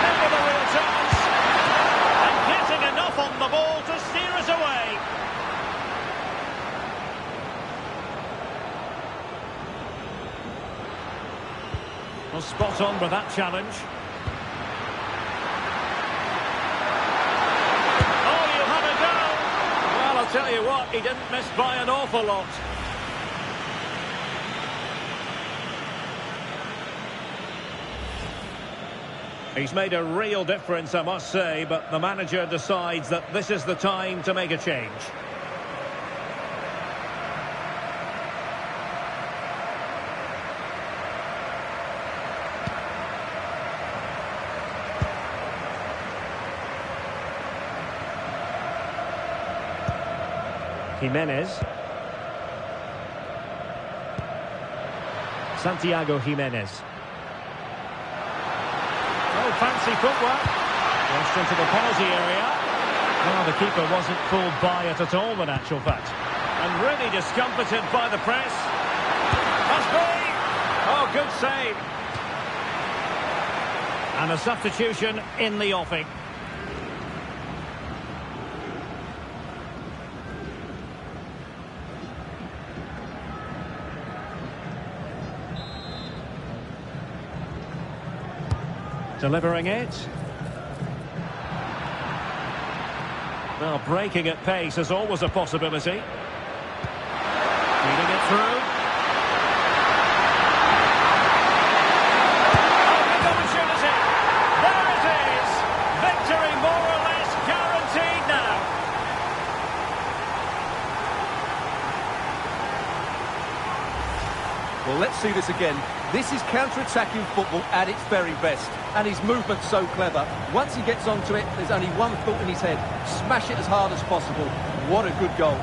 Speaker 1: And with a real chance. And getting enough on the ball to steer us away. Well, spot on with that challenge. Oh, you have a go! Well, I'll tell you what, he didn't miss by an awful lot. He's made a real difference, I must say, but the manager decides that this is the time to make a change. Jimenez. Santiago Jimenez. Oh, fancy footwork. Just into the penalty area. Well, the keeper wasn't fooled by it at all, in actual fact. And really discomfited by the press. Must be! Oh, good save. And a substitution in the offing. Delivering it. Well, breaking at pace is always a possibility. Feeding it through. Oh, good opportunity. There it is. Victory more or less guaranteed now.
Speaker 2: Well, let's see this again. This is counter-attacking football at its very best. And his movement's so clever. Once he gets onto it, there's only one thought in his head. Smash it as hard as possible. What a good goal.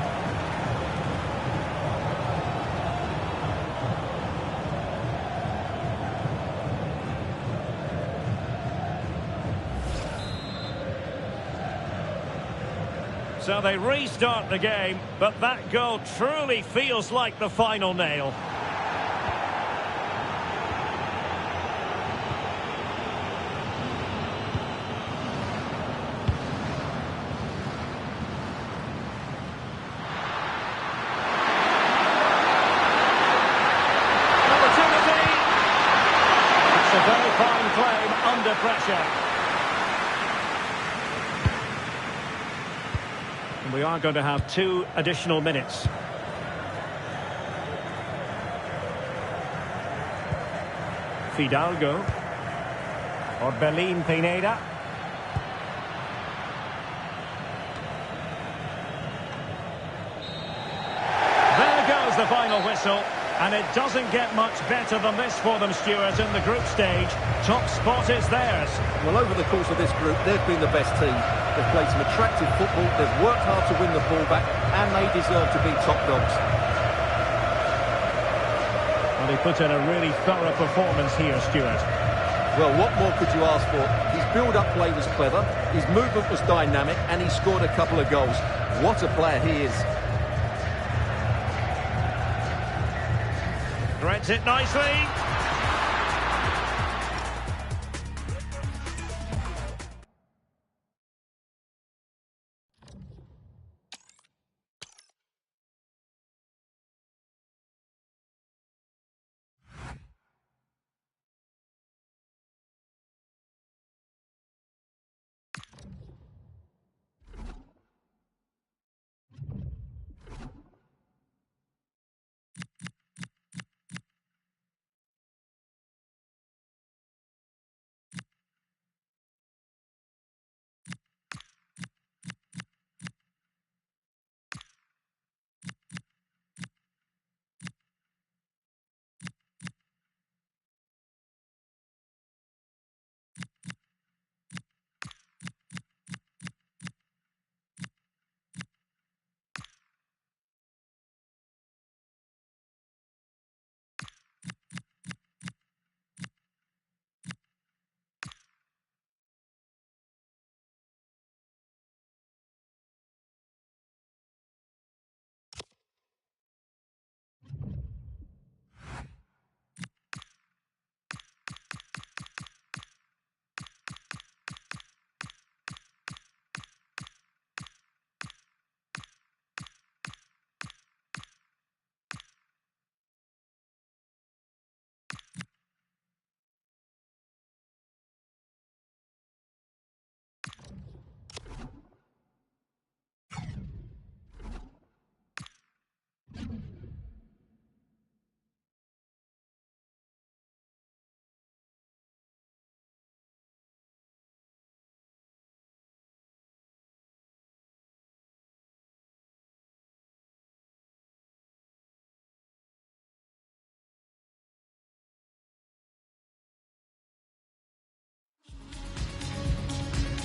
Speaker 1: So they restart the game, but that goal truly feels like the final nail. A very fine claim under pressure. And we are going to have 2 additional minutes. Fidalgo. Orbelín Pineda. There goes the final whistle. And it doesn't get much better than this for them, Stuart, in the group stage. Top spot is theirs.
Speaker 2: Well, over the course of this group, they've been the best team. They've played some attractive football, they've worked hard to win the ball back, and they deserve to be top dogs.
Speaker 1: Well, they put in a really thorough performance here, Stuart.
Speaker 2: Well, what more could you ask for? His build-up play was clever, his movement was dynamic, and he scored a couple of goals. What a player he is.
Speaker 1: Threads it nicely.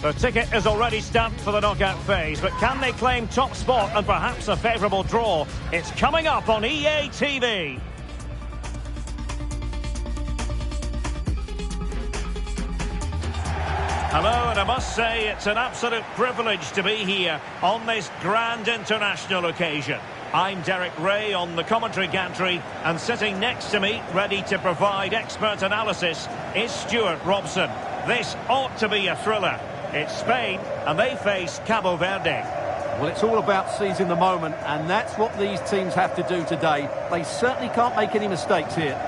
Speaker 1: The ticket is already stamped for the knockout phase, but can they claim top spot and perhaps a favourable draw? It's coming up on EA TV. Hello, and I must say it's an absolute privilege to be here on this grand international occasion. I'm Derek Ray on the commentary gantry, and sitting next to me, ready to provide expert analysis, is Stuart Robson. This ought to be a thriller. It's Spain, and they face Cabo Verde.
Speaker 2: Well, it's all about seizing the moment, and that's what these teams have to do today. They certainly can't make any mistakes here.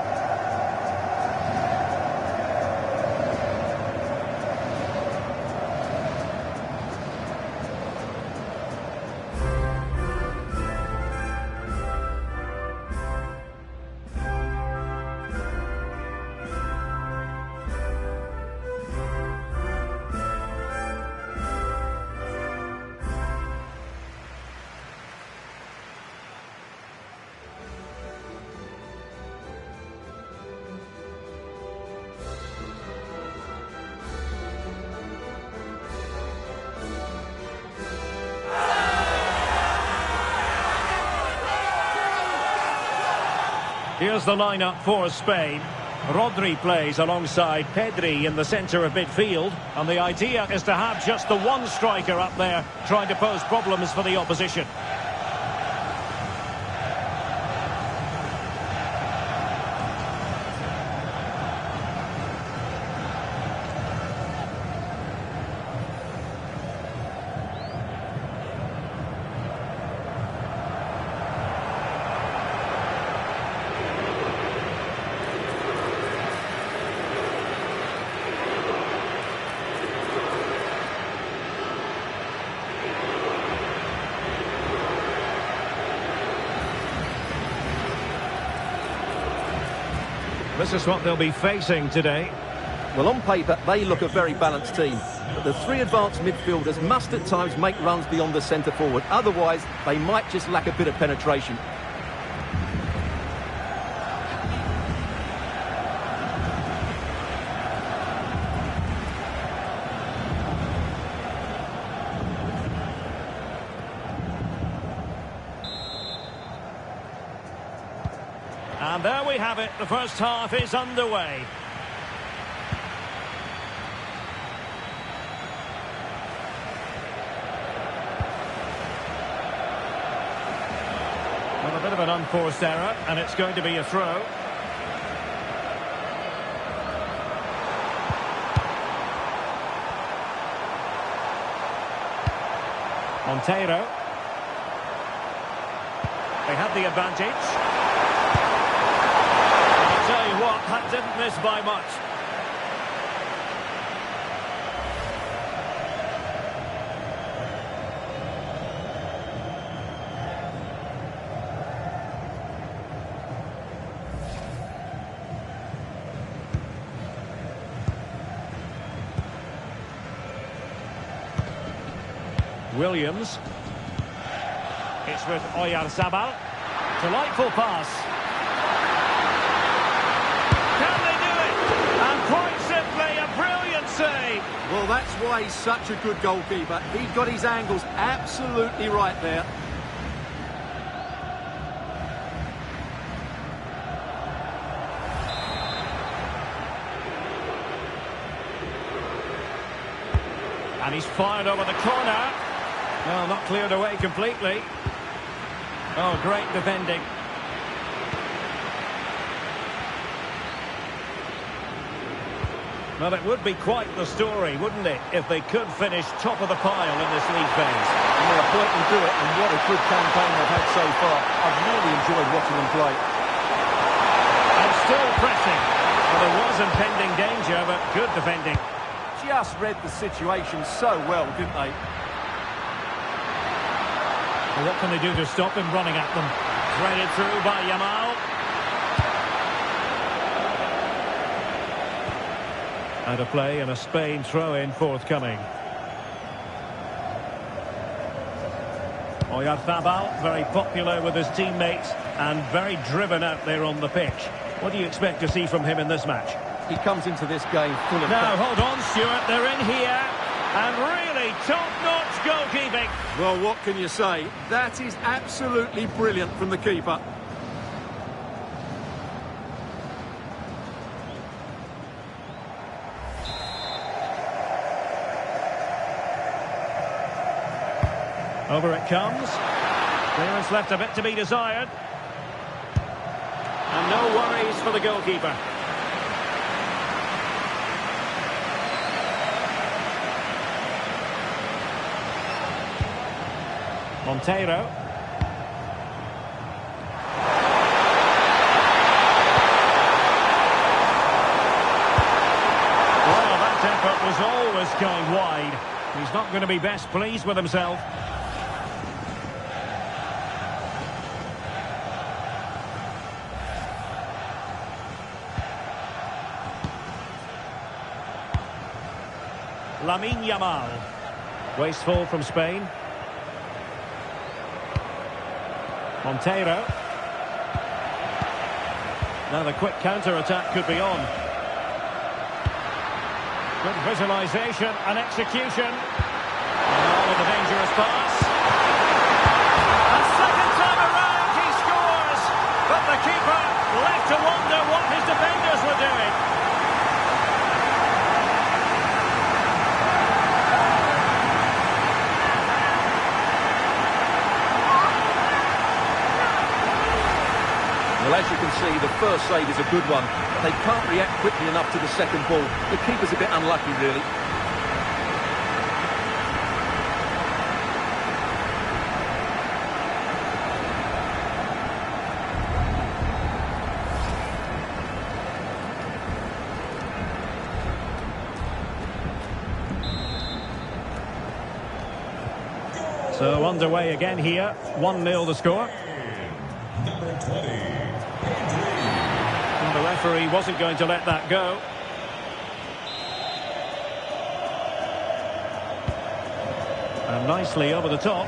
Speaker 1: Here's the lineup for Spain. Rodri plays alongside Pedri in the centre of midfield, and the idea is to have just the one striker up there trying to pose problems for the opposition. This is what they'll be facing today.
Speaker 2: Well, on paper, they look a very balanced team. But the three advanced midfielders must at times make runs beyond the centre forward. Otherwise, they might just lack a bit of penetration.
Speaker 1: And there we have it. The first half is underway. Well, a bit of an unforced error, and it's going to be a throw. Monteiro. They had the advantage. Tell you what, that didn't miss by much. Williams. It's with Oyarzabal. Delightful pass. Quite simply, a brilliant save.
Speaker 2: Well, that's why he's such a good goalkeeper. He got his angles absolutely right there.
Speaker 1: And he's fired over the corner. Well, not cleared away completely. Oh, great defending. Well, it would be quite the story, wouldn't it, if they could finish top of the pile in this league phase.
Speaker 2: Yeah, point and do it, and what a good campaign they've had so far. I've really enjoyed watching them play.
Speaker 1: And still pressing. Well, there was impending danger, but good defending.
Speaker 2: Just read the situation so well, didn't they?
Speaker 1: Well, what can they do to stop him running at them? Threaded through by Yamal. Out of play and a Spain throw-in forthcoming. Oyarzabal, very popular with his teammates and very driven out there on the pitch. What do you expect to see from him in this match?
Speaker 2: He comes into this game full of...
Speaker 1: Now, hold on, Stuart, they're in here. And really top-notch goalkeeping.
Speaker 2: Well, what can you say? That is absolutely brilliant from the keeper.
Speaker 1: Over it comes. Clearance left a bit to be desired. And no worries for the goalkeeper. Monteiro. Well, that effort was always going wide. He's not going to be best pleased with himself. Lamine Yamal. Wasteful from Spain. Monteiro. Now the quick counter-attack could be on. Good visualisation and execution. And with a dangerous pass. And second time around he scores. But the keeper left to wonder what his defenders were doing.
Speaker 2: Well, as you can see, the first save is a good one. But they can't react quickly enough to the second ball. The keeper's a bit unlucky, really.
Speaker 1: So underway again here. 1-0 the score.
Speaker 3: Number 20.
Speaker 1: The referee wasn't going to let that go. And nicely over the top.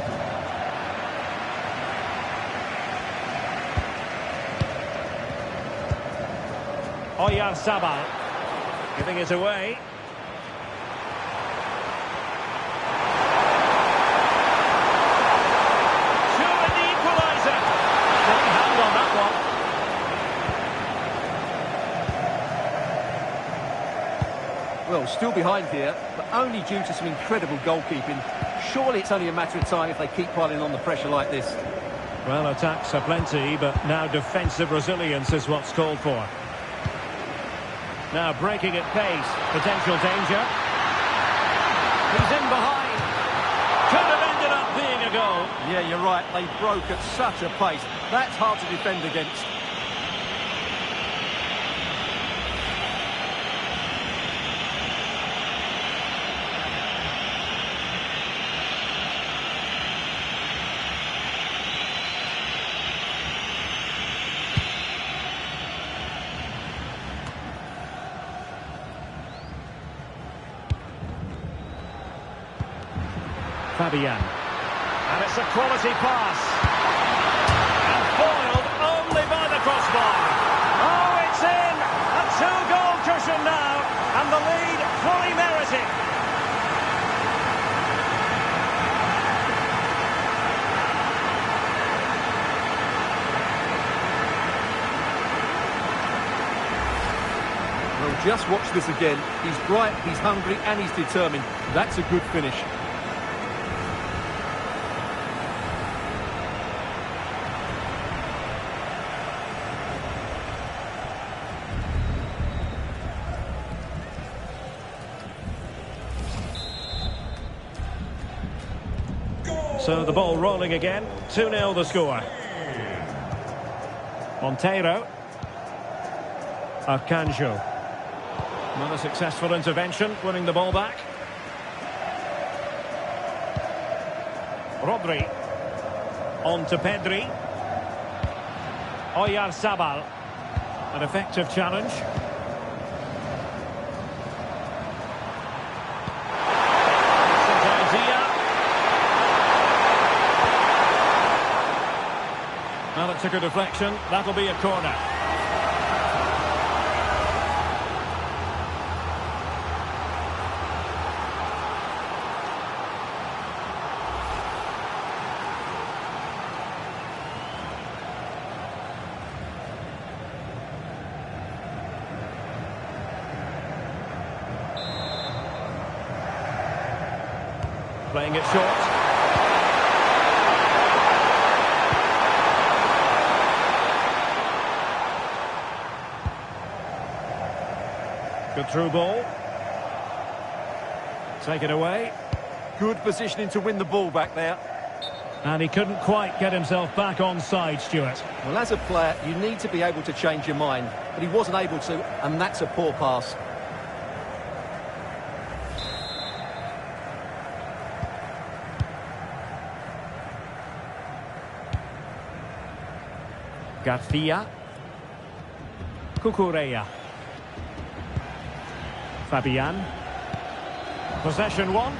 Speaker 1: Oyarzabal giving it away. Showing the equaliser. Steady hand on that one.
Speaker 2: Well, still behind here, but only due to some incredible goalkeeping. Surely it's only a matter of time if they keep piling on the pressure like this.
Speaker 1: Well, attacks are plenty, but now defensive resilience is what's called for. Now breaking at pace, potential danger. He's in behind. Could have ended up being a goal.
Speaker 2: Yeah, you're right. They broke at such a pace. That's hard to defend against.
Speaker 1: Fabian. And it's a quality pass. And foiled only by the crossbar. Oh, it's in! A two-goal cushion now. And the lead fully merited.
Speaker 2: Well, just watch this again. He's bright, he's hungry, and he's determined. That's a good finish.
Speaker 1: So the ball rolling again. 2-0 the score. Monteiro. Arcanjo. Not a successful intervention, winning the ball back. Rodri. On to Pedri. Oyarzabal. An effective challenge. Well, it took a deflection. That'll be a corner. Playing it short. Good through ball. Take it away.
Speaker 2: Good positioning to win the ball back there.
Speaker 1: And he couldn't quite get himself back on side, Stuart.
Speaker 2: Well, as a player, you need to be able to change your mind. But he wasn't able to, and that's a poor pass.
Speaker 1: Garcia. Cucurella. Fabian. Possession one.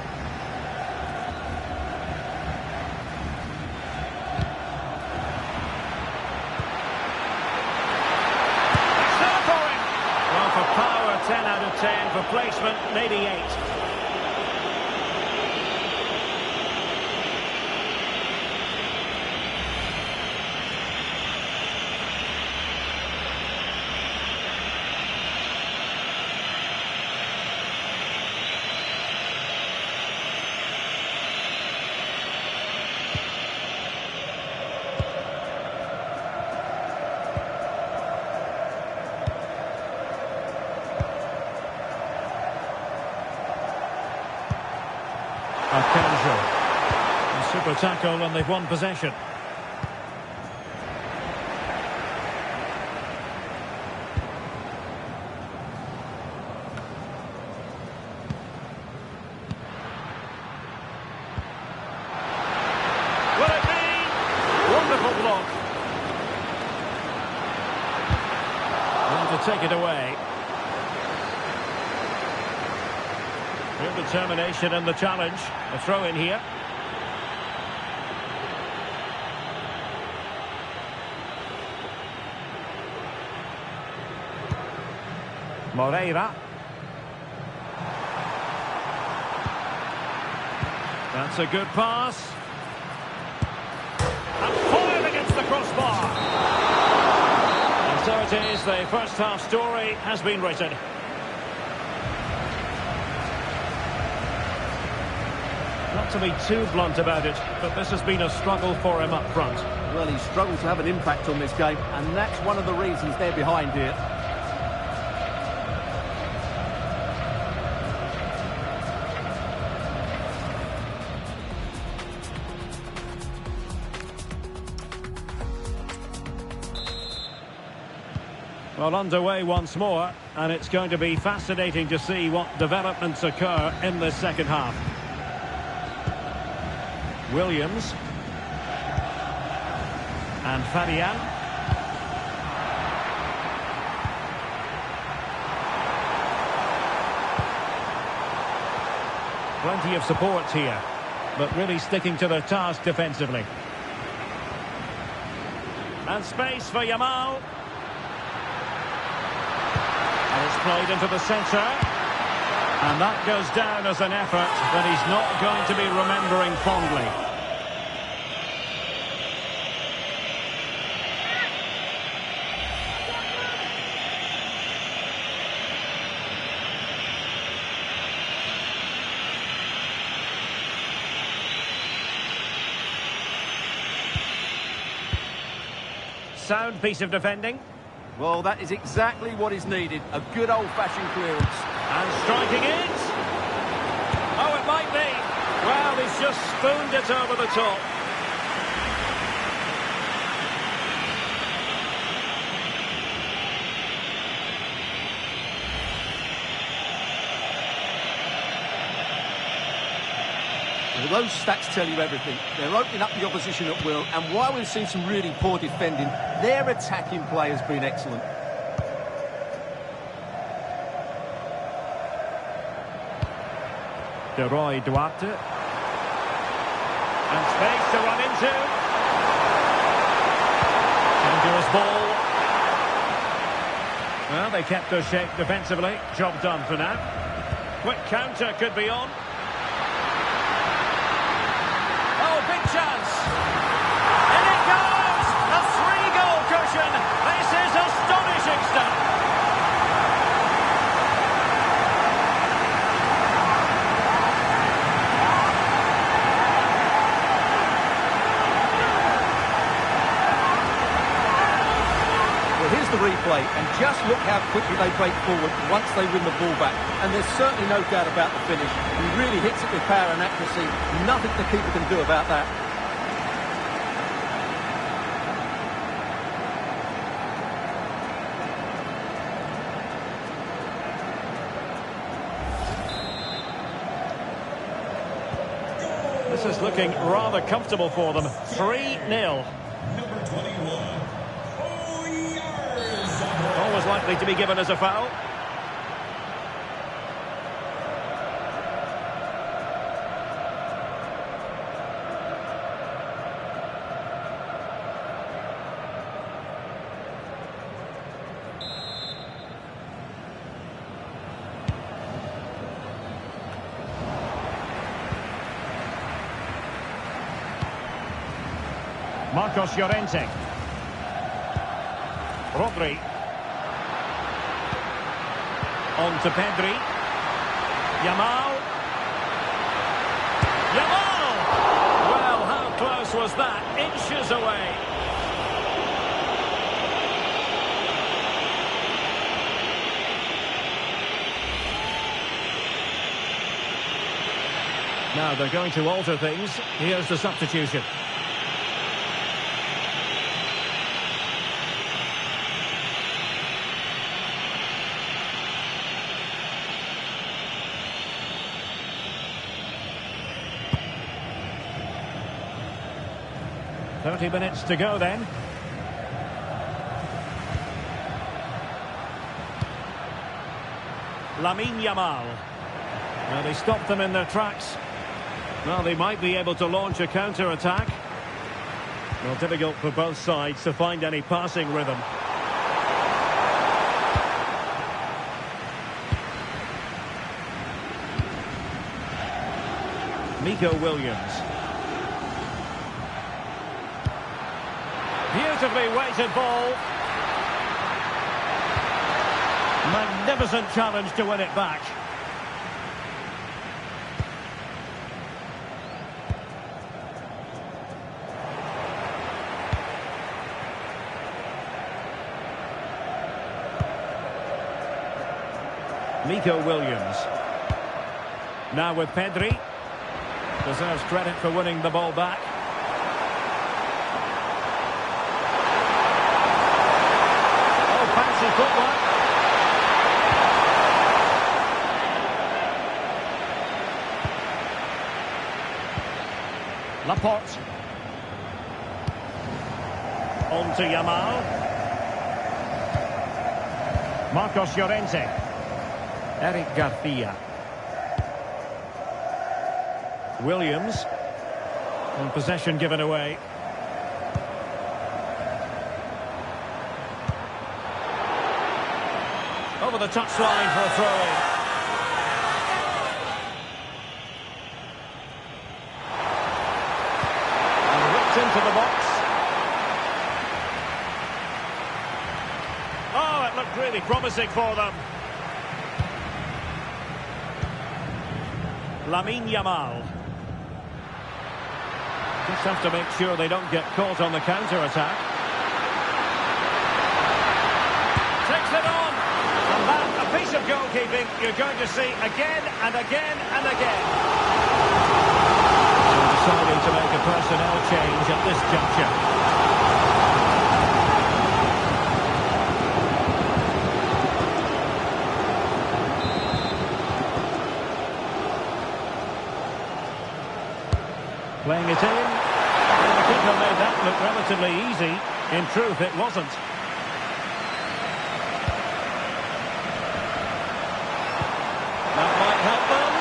Speaker 1: Well, for power, 10 out of 10. For placement, maybe 8. Arcanjo. A super tackle and they've won possession. Will it be? Wonderful block. And to take it away. Real determination in the challenge. A throw in here. Moreira. That's a good pass. And foiled against the crossbar. And so it is, the first half story has been written. Not to be too blunt about it, but this has been a struggle for him up front.
Speaker 2: Well, he's struggled to have an impact on this game, and that's one of the reasons they're behind here.
Speaker 1: Well, underway once more, and it's going to be fascinating to see what developments occur in the second half. Williams. And Fabian. Plenty of support here, but really sticking to their task defensively. And space for Yamal. And it's played into the centre. And that goes down as an effort that he's not going to be remembering fondly. Sound piece of defending.
Speaker 2: Well, that is exactly what is needed. A good old-fashioned clearance.
Speaker 1: And striking it. Oh, it might be. Well, he's just spooned it over the top.
Speaker 2: Well, those stats tell you everything. They're opening up the opposition at will, and while we've seen some really poor defending, their attacking play has been excellent.
Speaker 1: Duarte. And space to run into. Dangerous ball. Well, they kept their shape defensively. Job done for now. Quick counter could be on. Oh, big chance. And it goes! A 3-goal cushion. This is astonishing stuff.
Speaker 2: play, and just look how quickly they break forward once they win the ball back. And there's certainly no doubt about the finish. He really hits it with power and accuracy. Nothing the keeper can do about that.
Speaker 1: This is looking rather comfortable for them. 3-0.
Speaker 3: Number 21.
Speaker 1: Always likely to be given as a foul. Marcos Llorente. Rodri. On to Pedri. Yamal. Yamal! Well, how close was that? Inches away. Now they're going to alter things. Here's the substitution. .30 minutes to go then. Lamine Yamal. Now they stopped them in their tracks. Well, they might be able to launch a counter-attack. Well, difficult for both sides to find any passing rhythm. Nico Williams. Beautifully weighted ball. Magnificent challenge to win it back. Nico Williams. Now with Pedri. Deserves credit for winning the ball back. Fancy footwork. Laporte. On to Yamal. Marcos Llorente. Eric Garcia. Williams. And possession given away. Over the touchline for a throw-in. And whipped into the box. Oh, it looked really promising for them. Lamine Yamal. Just have to make sure they don't get caught on the counter-attack. Takes it on. And that, a piece of goalkeeping you're going to see again and again and again. So deciding to make a personnel change at this juncture. Playing it in. And the keeper made that look relatively easy. In truth, it wasn't. That might help them.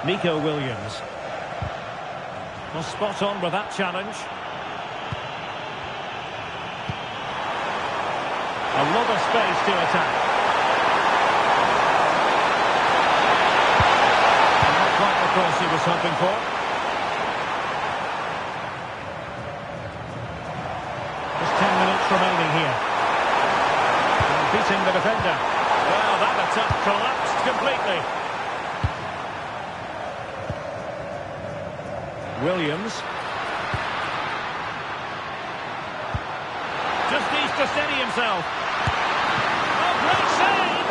Speaker 1: Nico Williams. Well, spot on with that challenge. A lot of space to attack. Not quite the cross he was hoping for. Just 10 minutes remaining here. And beating the defender. Well, that attack collapsed completely. Williams. to steady himself. Oh, great save!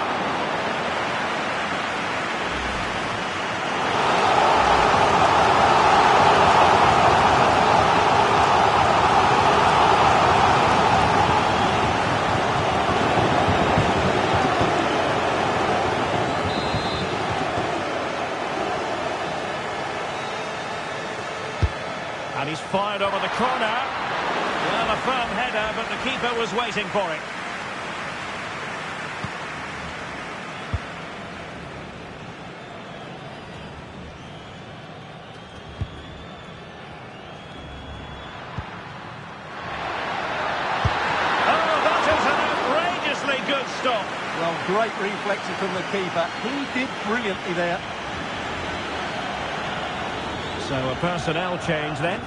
Speaker 1: And he's fired over the corner. Well, a firm header, but the keeper was waiting for it. Oh, that is an outrageously good stop.
Speaker 2: Well, great reflection from the keeper. He did brilliantly there.
Speaker 1: So a personnel change then.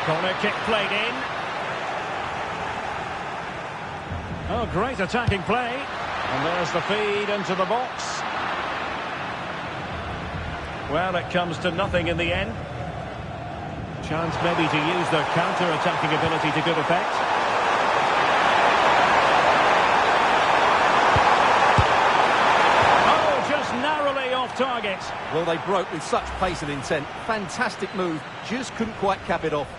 Speaker 1: Corner kick played in. Oh, great attacking play. And there's the feed into the box. Well, it comes to nothing in the end. Chance maybe to use their counter-attacking ability to good effect. Target.
Speaker 2: Well, they broke with such pace and intent. Fantastic move. Just couldn't quite cap it off.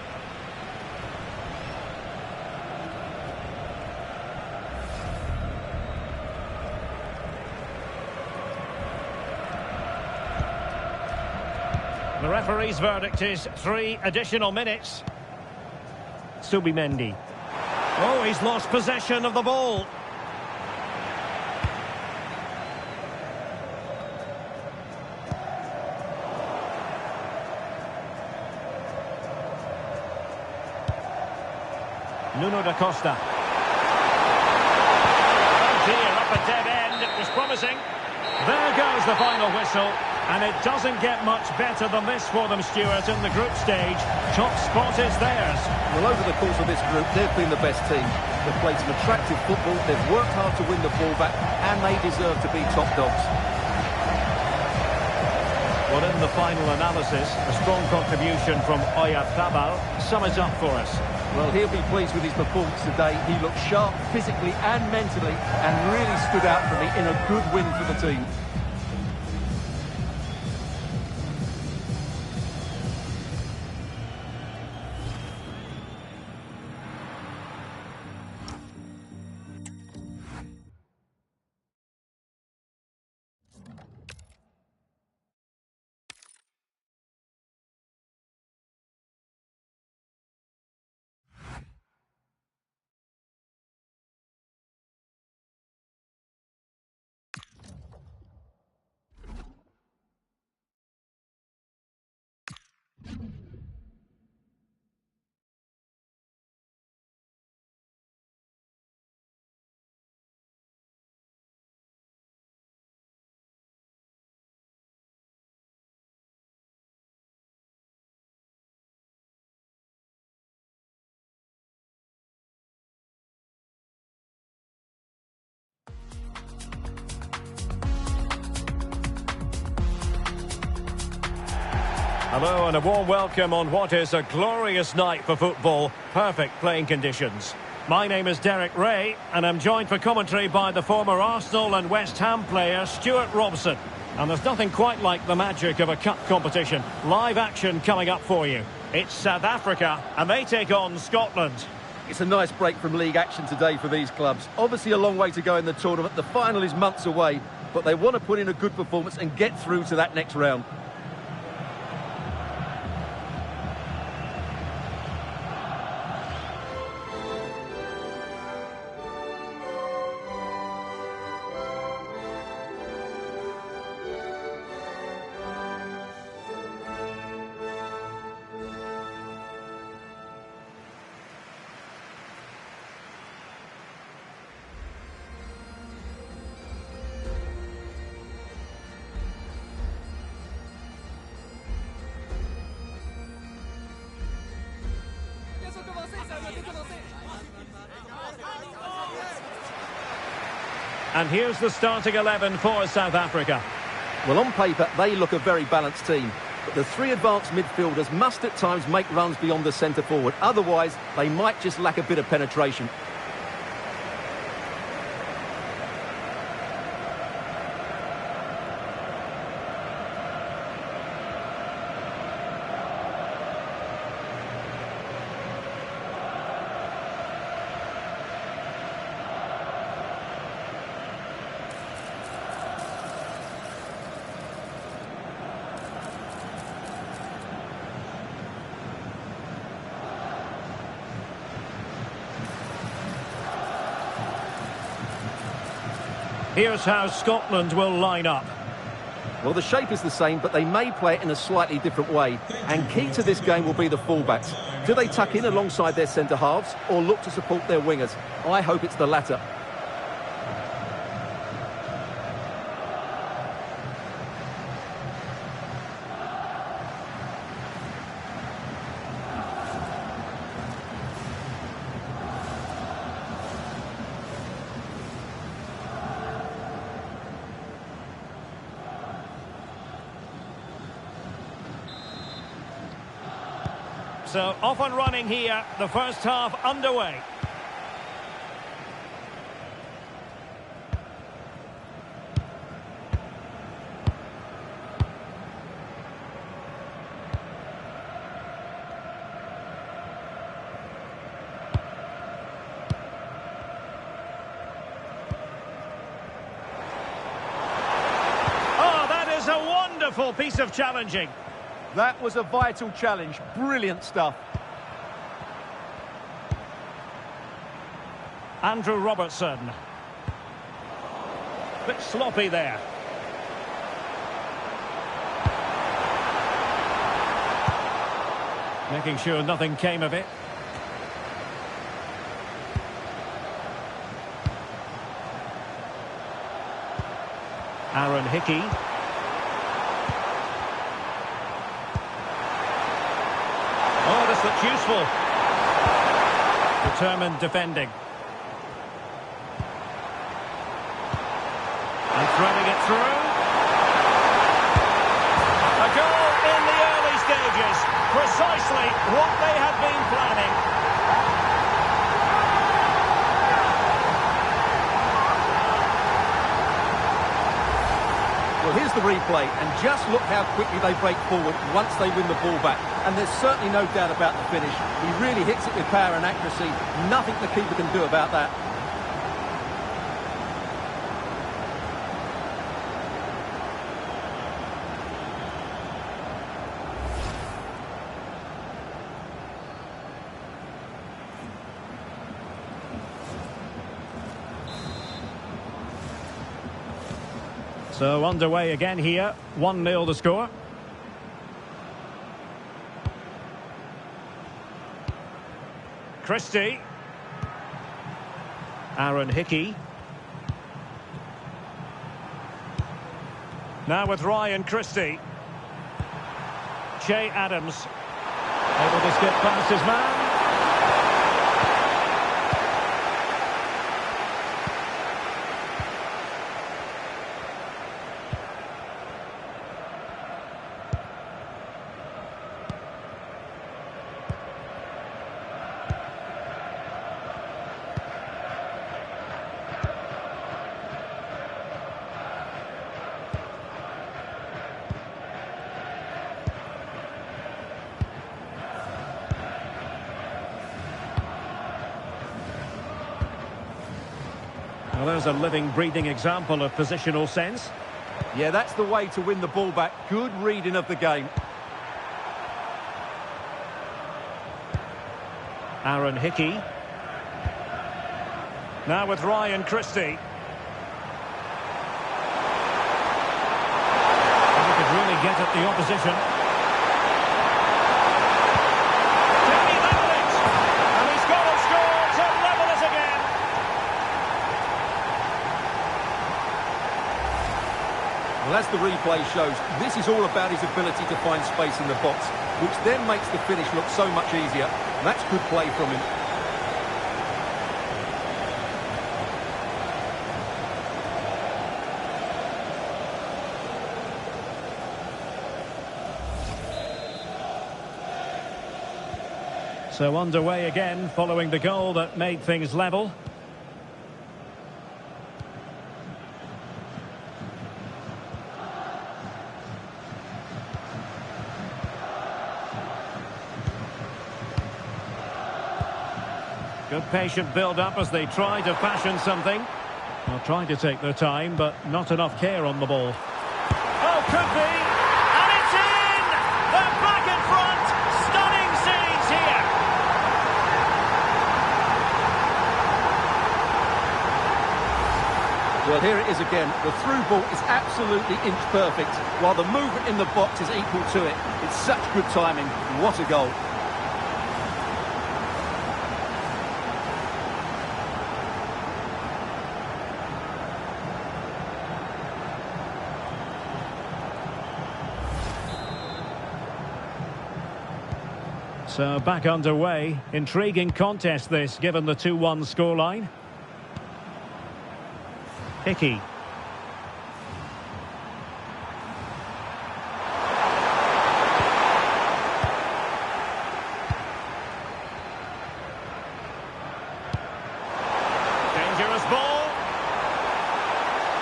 Speaker 1: The referee's verdict is 3 additional minutes. Subimendi. Oh, he's lost possession of the ball. Nuno da Costa. Oh dear, up a dead end. It was promising. There goes the final whistle. And it doesn't get much better than this for them, Stuart, in the group stage. Top spot is theirs.
Speaker 2: Well, over the course of this group, they've been the best team. They've played some attractive football, they've worked hard to win the ball back, and they deserve to be top dogs.
Speaker 1: Well, in the final analysis, a strong contribution from Oyarzabal. Sum it up for us.
Speaker 2: Well, he'll be pleased with his performance today. He looked sharp physically and mentally and really stood out for me in a good win for the team.
Speaker 1: Hello and a warm welcome on what is a glorious night for football. Perfect playing conditions. My name is Derek Ray and I'm joined for commentary by the former Arsenal and West Ham player Stuart Robson. And there's nothing quite like the magic of a cup competition. Live action coming up for you. It's South Africa and they take on Scotland.
Speaker 2: It's a nice break from league action today for these clubs. Obviously a long way to go in the tournament. The final is months away, but they want to put in a good performance and get through to that next round.
Speaker 1: And here's the starting 11 for South Africa.
Speaker 2: Well, on paper, they look a very balanced team. But the three advanced midfielders must at times make runs beyond the centre-forward. Otherwise, they might just lack a bit of penetration.
Speaker 1: Here's how Scotland will line up.
Speaker 2: Well, the shape is the same, but they may play it in a slightly different way. And key to this game will be the fullbacks. Do they tuck in alongside their centre-halves or look to support their wingers? I hope it's the latter.
Speaker 1: So off and running here, the first half underway. Oh, that is a wonderful piece of challenging.
Speaker 2: That was a vital challenge. Brilliant stuff.
Speaker 1: Andrew Robertson. Bit sloppy there. Making sure nothing came of it. Aaron Hickey. Oh, this looks useful. Determined defending. And threading it through. A goal in the early stages. Precisely what they had been planning.
Speaker 2: Well, here's the replay, and just look how quickly they break forward once they win the ball back. And there's certainly no doubt about the finish. He really hits it with power and accuracy. Nothing the keeper can do about that.
Speaker 1: So underway again here, 1-0 the score. Christie. Aaron Hickey. Now with Ryan Christie. Che Adams. Able to skip past his man. Well, there's a living, breathing example of positional sense.
Speaker 2: Yeah, that's the way to win the ball back. Good reading of the game.
Speaker 1: Aaron Hickey. Now with Ryan Christie. And he could really get at the opposition. Jamie Lampert! And he's got a score to level it again.
Speaker 2: Well, as the replay shows, this is all about his ability to find space in the box, which then makes the finish look so much easier. That's good play from him.
Speaker 1: So underway again following the goal that made things level. Good patient build-up as they try to fashion something. Well, trying to take their time, but not enough care on the ball. Oh, could be! And it's in! They're back in front! Stunning scenes here!
Speaker 2: Well, here it is again. The through ball is absolutely inch perfect, while the movement in the box is equal to it. It's such good timing. What a goal.
Speaker 1: So back underway. Intriguing contest this, given the 2-1 scoreline. Hickey. Dangerous ball.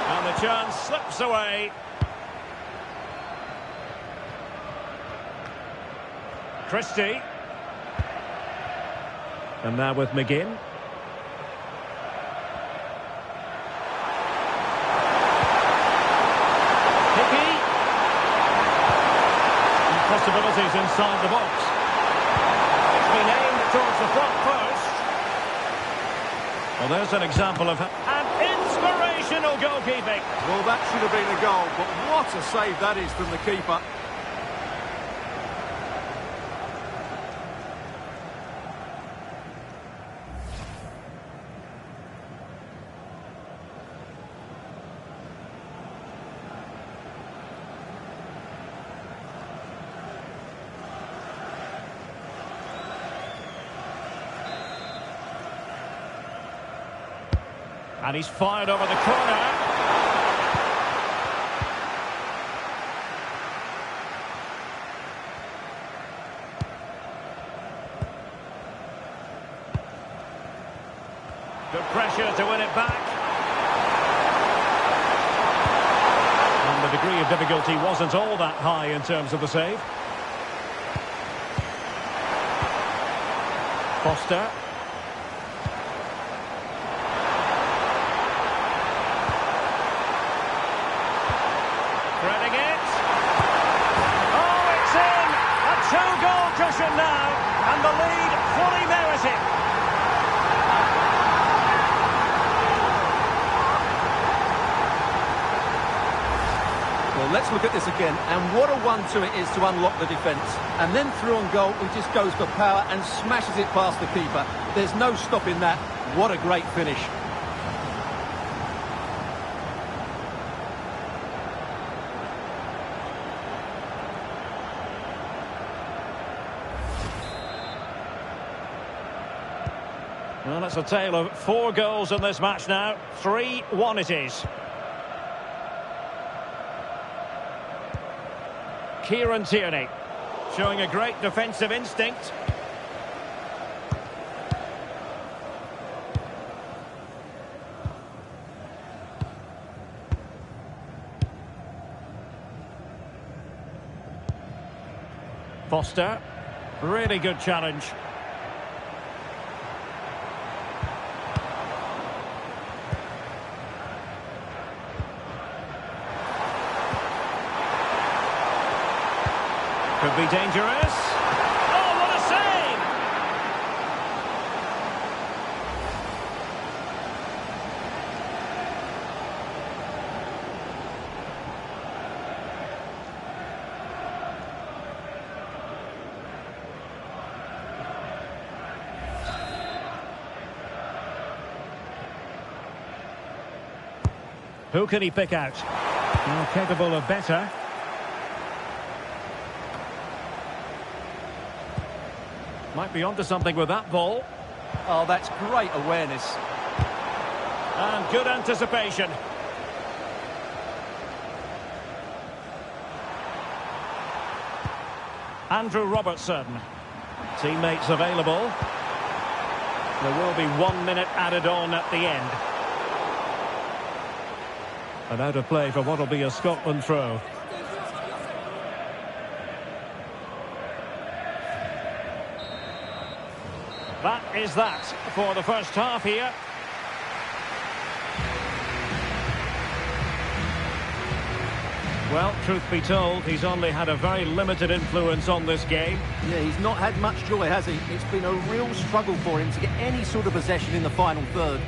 Speaker 1: And the chance slips away. Christie. And now with McGinn. Hickey. And possibilities inside the box. It's been aimed towards the front post. Well, there's an example of an inspirational goalkeeping.
Speaker 2: Well, that should have been a goal, but what a save that is from the keeper.
Speaker 1: And he's fired over the corner. Good pressure to win it back. And the degree of difficulty wasn't all that high in terms of the save. Foster. Threading it. Oh, it's in! A two-goal cushion now, and the lead fully merited.
Speaker 2: Well, let's look at this again, and what a 1-2 it is to unlock the defence. And then through on goal, he just goes for power and smashes it past the keeper. There's no stopping that. What a great finish.
Speaker 1: Well, it's a tale of 4 goals in this match now. 3-1 it is. Kieran Tierney showing a great defensive instinct. Foster, really good challenge. Could be dangerous. Oh, what a save! Who can he pick out? Well, capable of better. Might be onto something with that ball.
Speaker 2: Oh, that's great awareness.
Speaker 1: And good anticipation. Andrew Robertson. Teammates available. There will be 1 minute added on at the end. And out of play for what will be a Scotland throw. That is that for the first half here. Well, truth be told, he's only had a very limited influence on this game.
Speaker 2: Yeah, he's not had much joy, has he? It's been a real struggle for him to get any sort of possession in the final third.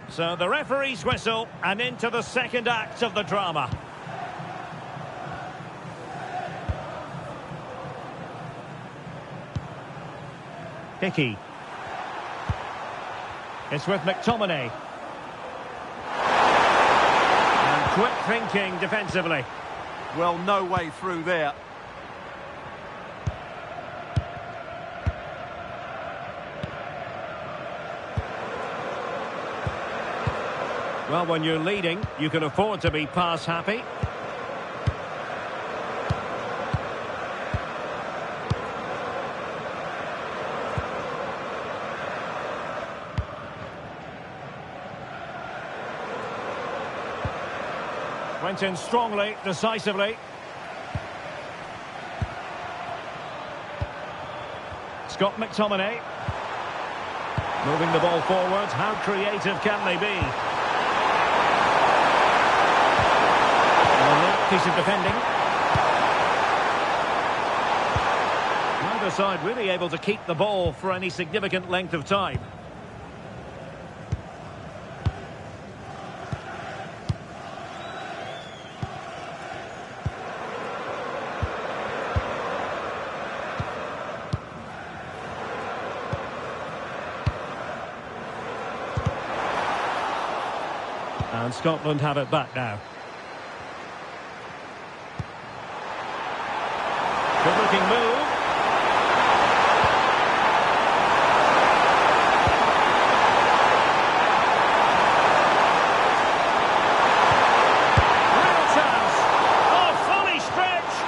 Speaker 1: So the referee's whistle, and into the second act of the drama. Hickey. It's with McTominay. And quick thinking defensively.
Speaker 2: Well, no way through there.
Speaker 1: Well, when you're leading, you can afford to be pass happy. Went in strongly, decisively. Scott McTominay. Moving the ball forward. How creative can they be? Piece of defending. Neither side really able to keep the ball for any significant length of time. And Scotland have it back now. Good-looking move. Real chance. Oh, fully stretched.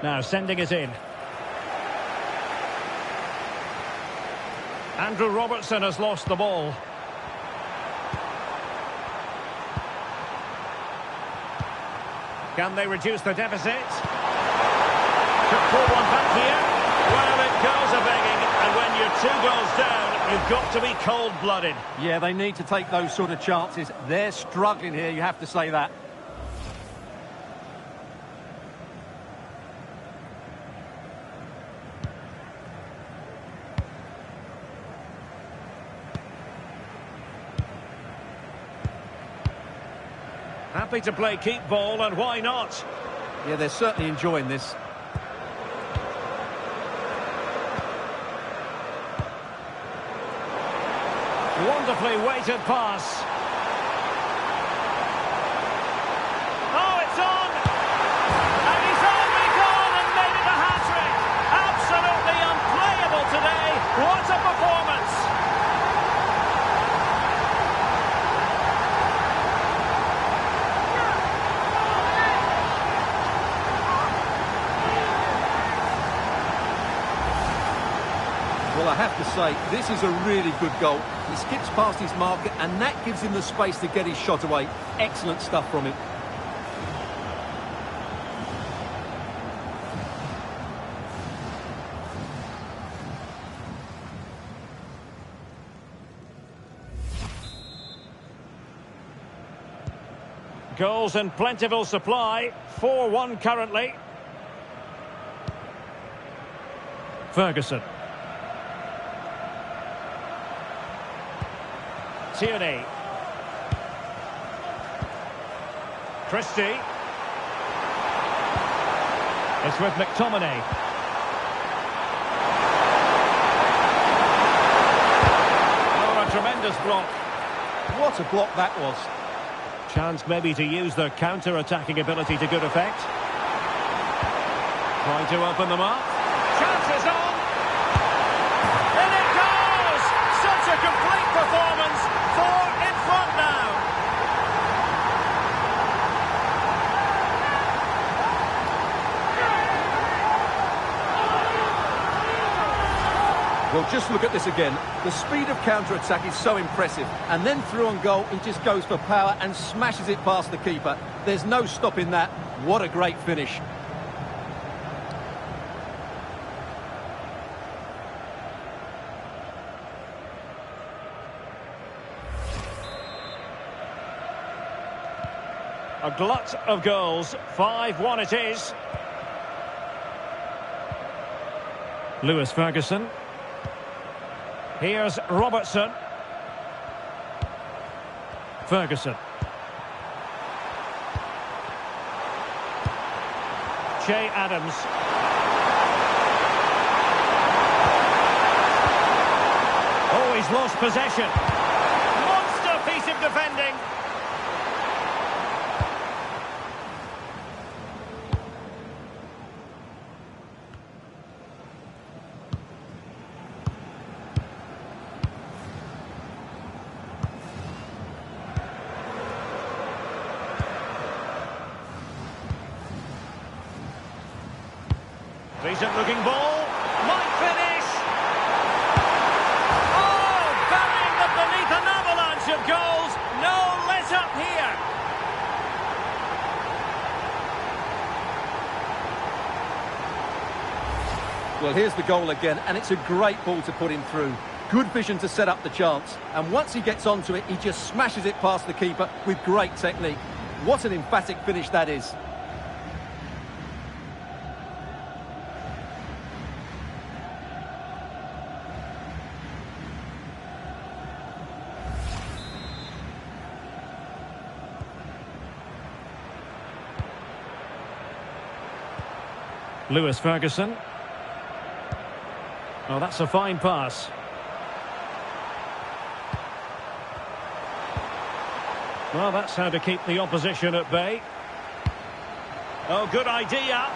Speaker 1: Now sending it in. Andrew Robertson has lost the ball. Can they reduce the deficit? Could pull one back here. Well, it goes a-begging, and when you're 2 goals down, you've got to be cold-blooded.
Speaker 2: Yeah, they need to take those sort of chances. They're struggling here, you have to say that.
Speaker 1: Happy to play keep ball, and why not?
Speaker 2: Yeah, they're certainly enjoying this.
Speaker 1: Wonderfully weighted pass. Oh, it's on! And he's only gone and made it a hat-trick! Absolutely unplayable today. What a performance!
Speaker 2: Well, I have to say, this is a really good goal. He skips past his marker, and that gives him the space to get his shot away. Excellent stuff from him.
Speaker 1: Goals in plentiful supply. 4-1 currently. Ferguson. Tierney. Christie. It's with McTominay. Oh, a tremendous block.
Speaker 2: What a block that was.
Speaker 1: Chance maybe to use their counter-attacking ability to good effect. Trying to open them up. Chances on! In it goes! Such a complete performance. 4 in front now.
Speaker 2: Well, just look at this again. The speed of counter-attack is so impressive. And then through on goal, he just goes for power and smashes it past the keeper. There's no stopping that. What a great finish.
Speaker 1: A glut of goals. 5-1 it is. Lewis Ferguson. Here's Robertson. Ferguson. Che Adams. Oh, he's lost possession. Monster piece of defending. Decent looking ball, might finish. Oh, burying them beneath an avalanche of goals. No let up here.
Speaker 2: Well, here's the goal again, and it's a great ball to put him through. Good vision to set up the chance, and once he gets onto it, he just smashes it past the keeper with great technique. What an emphatic finish that is.
Speaker 1: Lewis Ferguson. Oh, that's a fine pass. Well, that's how to keep the opposition at bay. Oh, good idea.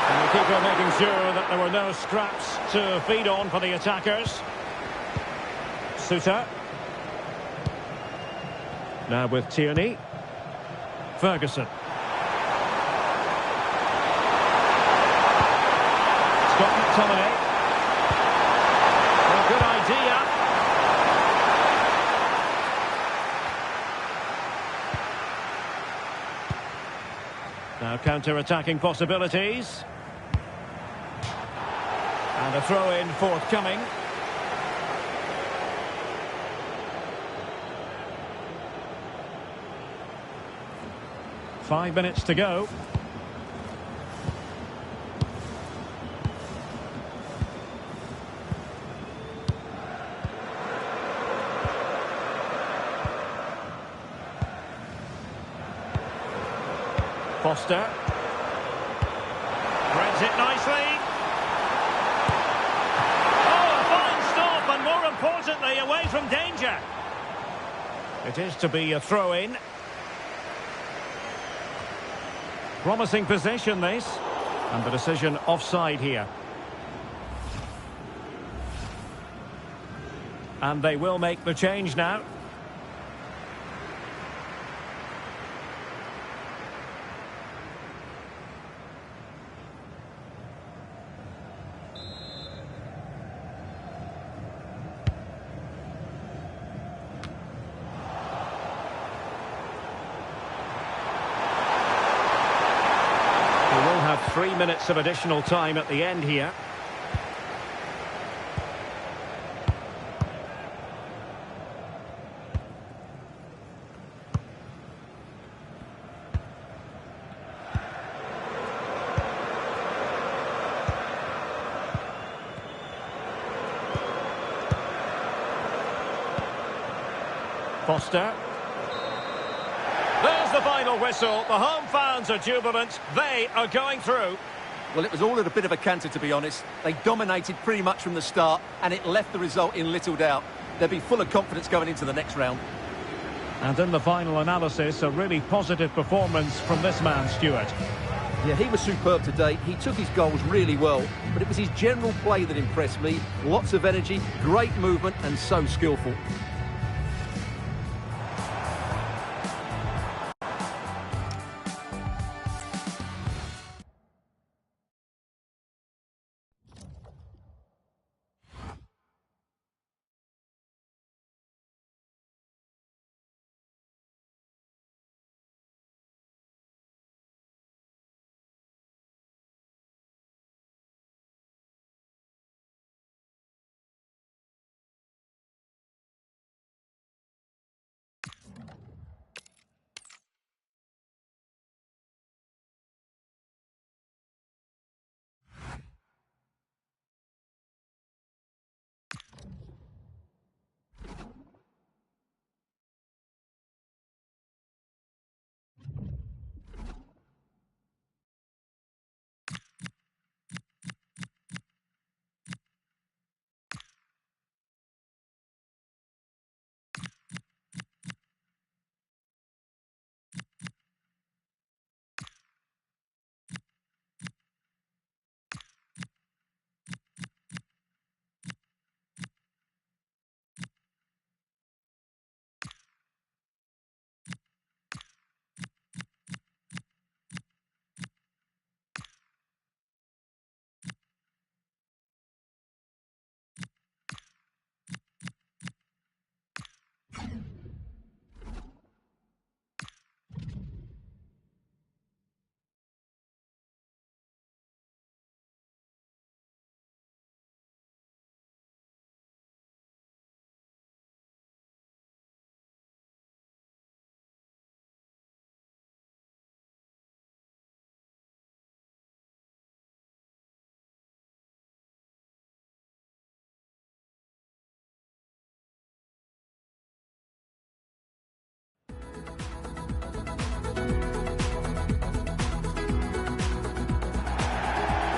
Speaker 1: And the keeper making sure that there were no scraps to feed on for the attackers. Suter. Now with Tierney. Ferguson. Scott McTominay. Well, good idea. Now counter-attacking possibilities. And a throw-in forthcoming. Five minutes to go. Foster. Threads it nicely. Oh, a fine stop, and more importantly, away from danger. It is to be a throw-in. Promising possession, this. And the decision offside here. And they will make the change now. We will have 3 minutes of additional time at the end here. Foster. Here's the final whistle. The home fans are jubilant. They are going through.
Speaker 2: Well, it was all at a bit of a canter, to be honest. They dominated pretty much from the start, and it left the result in little doubt. They'll be full of confidence going into the next round.
Speaker 1: And in the final analysis, a really positive performance from this man, Stuart.
Speaker 2: Yeah, he was superb today. He took his goals really well, but it was his general play that impressed me. Lots of energy, great movement, and so skillful.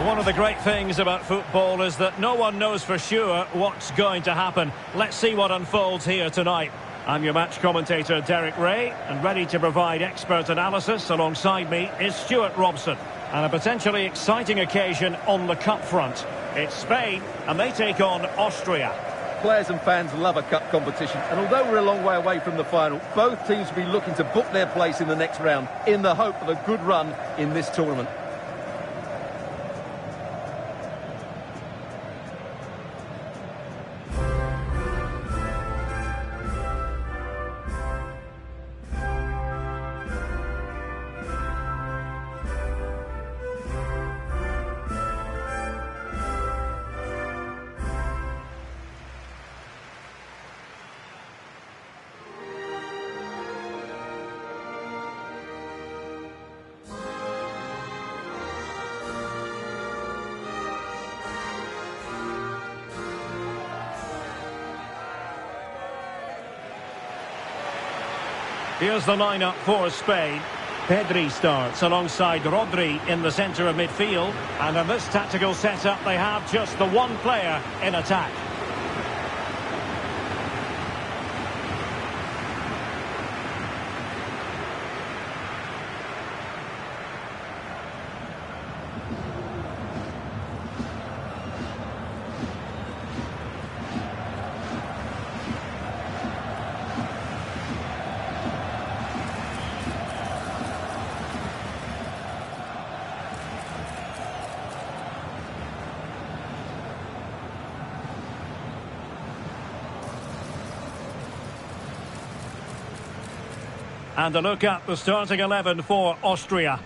Speaker 1: One of the great things about football is that no one knows for sure what's going to happen. Let's see what unfolds here tonight. I'm your match commentator, Derek Ray, and ready to provide expert analysis alongside me is Stuart Robson. And a potentially exciting occasion on the cup front. It's Spain, and they take on Austria.
Speaker 2: Players and fans love a cup competition, and although we're a long way away from the final, both teams will be looking to book their place in the next round in the hope of a good run in this tournament.
Speaker 1: Here's the lineup for Spain. Pedri starts alongside Rodri in the centre of midfield. And in this tactical setup, they have just the one player in attack. And a look at the starting 11 for Austria.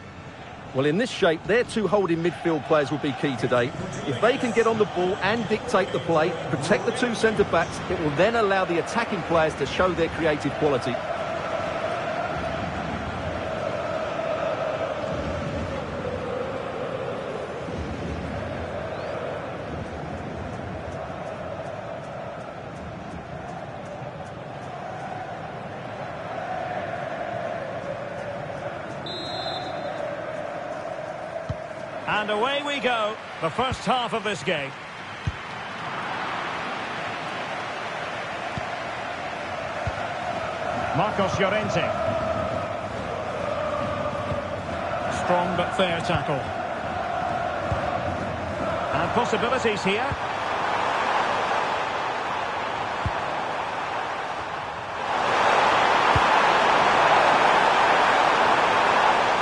Speaker 2: Well, in this shape, their two holding midfield players will be key today. If they can get on the ball and dictate the play, protect the two centre-backs, it will then allow the attacking players to show their creative quality.
Speaker 1: And away we go, the first half of this game. Marcos Llorente. Strong but fair tackle. And possibilities here.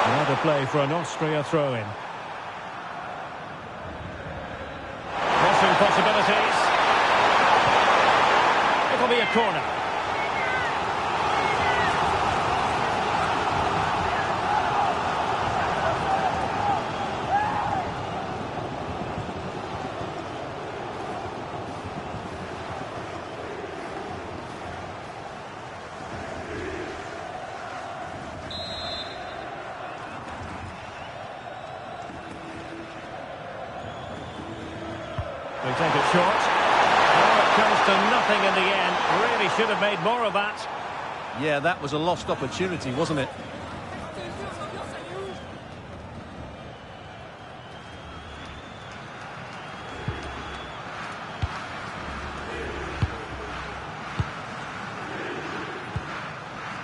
Speaker 1: Another play for an Austria throw-in. Crossing possibilities. It'll be a corner. They take it short. Oh, it comes to nothing in the end. Really should have made more of that.
Speaker 2: Yeah, that was a lost opportunity, wasn't it?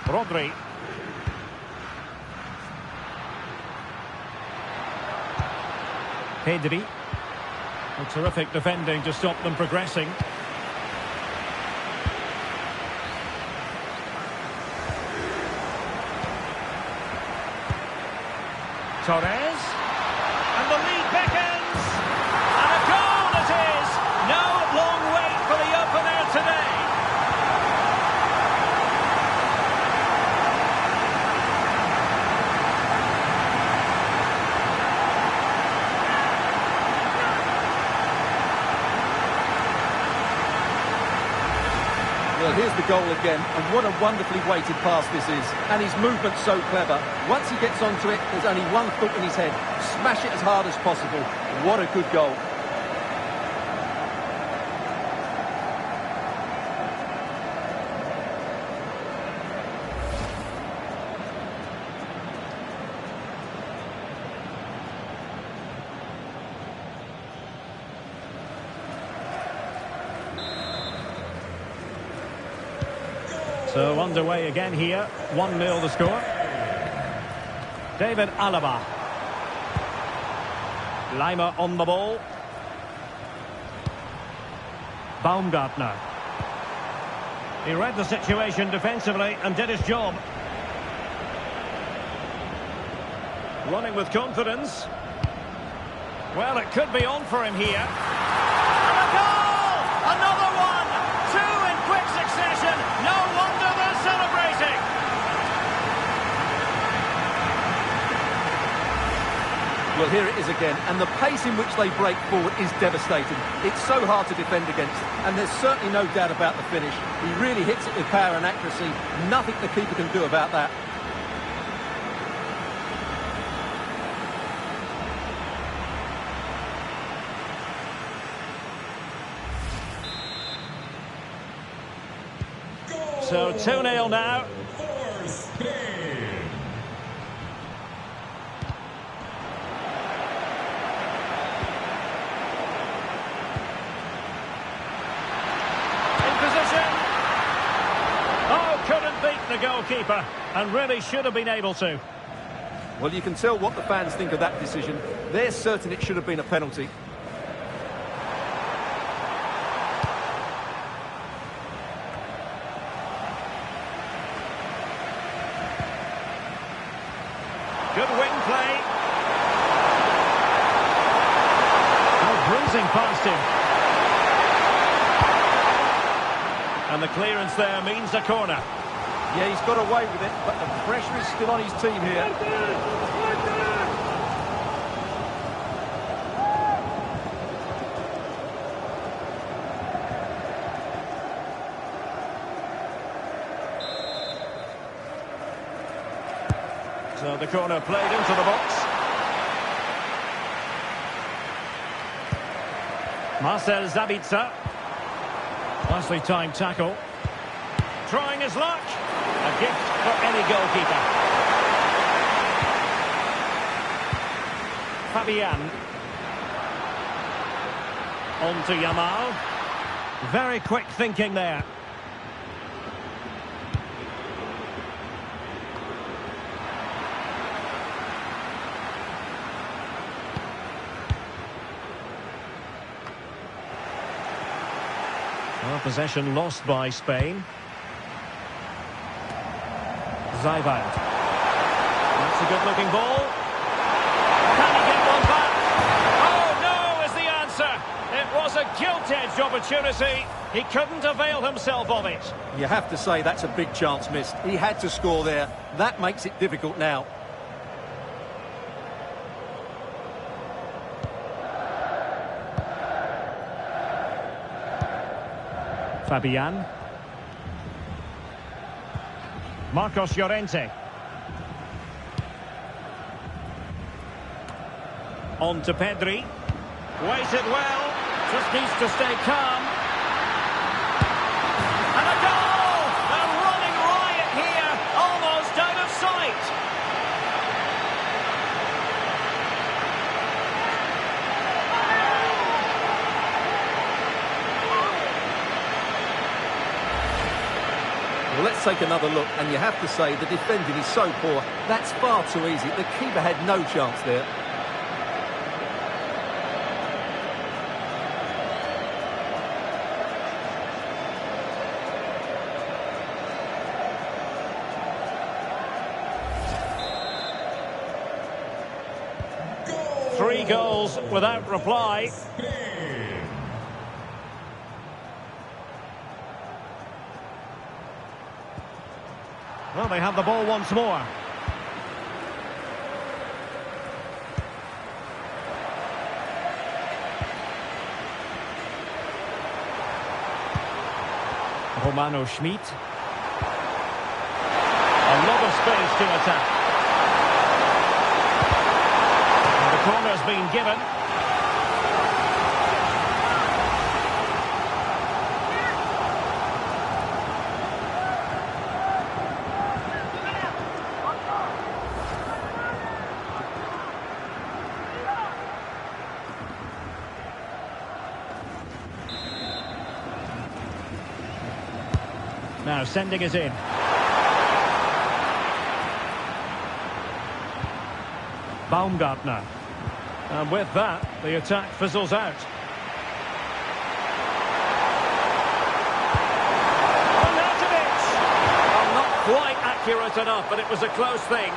Speaker 1: Rodri. Pedri. A terrific defending to stop them progressing. Torres. And the lead beckons. And a goal it is. No long wait for the opener today.
Speaker 2: Well, here's the goal again, and what a wonderfully weighted pass this is. And his movement's so clever. Once he gets onto it, there's only one thought in his head. Smash it as hard as possible. What a good goal.
Speaker 1: So underway again here. 1-0 the score. David Alaba. Lima on the ball. Baumgartner. He read the situation defensively and did his job. Running with confidence. Well, it could be on for him here. And a goal! Another one! Two in quick succession. No wonder they're celebrating.
Speaker 2: Well, here it is again, and the pace in which they break forward is devastating. It's so hard to defend against, and there's certainly no doubt about the finish. He really hits it with power and accuracy. Nothing the keeper can do about that.
Speaker 1: So 2-0 now.
Speaker 3: For Spain.
Speaker 1: In position. Oh, couldn't beat the goalkeeper and really should have been able to.
Speaker 2: Well, you can tell what the fans think of that decision. They're certain it should have been a penalty.
Speaker 1: Good wing play. Oh, bruising past him. And the clearance there means a corner.
Speaker 2: Yeah, he's got away with it, but the pressure is still on his team here.
Speaker 1: So the corner played into the box. Marcel Sabitzer. Nicely timed tackle. Trying his luck. A gift for any goalkeeper. Fabian. On to Yamal. Very quick thinking there. Well, possession lost by Spain. Zayvand. That's a good-looking ball. Can he get one back? Oh, no, is the answer. It was a gilt-edged opportunity. He couldn't avail himself of it.
Speaker 2: You have to say that's a big chance missed. He had to score there. That makes it difficult now.
Speaker 1: Fabian. Marcos Llorente. On to Pedri. Waited well. Just needs to stay calm. And a goal! A running riot here. Almost out of sight.
Speaker 2: Well, let's take another look, and you have to say the defending is so poor. That's far too easy. The keeper had no chance there.
Speaker 1: Three goals without reply. Well, they have the ball once more. Romano Schmid. A lot of space to attack. And the corner's been given. Now sending it in. Baumgartner. And with that, the attack fizzles out. Arnautovic! Well, not quite accurate enough, but it was a close thing.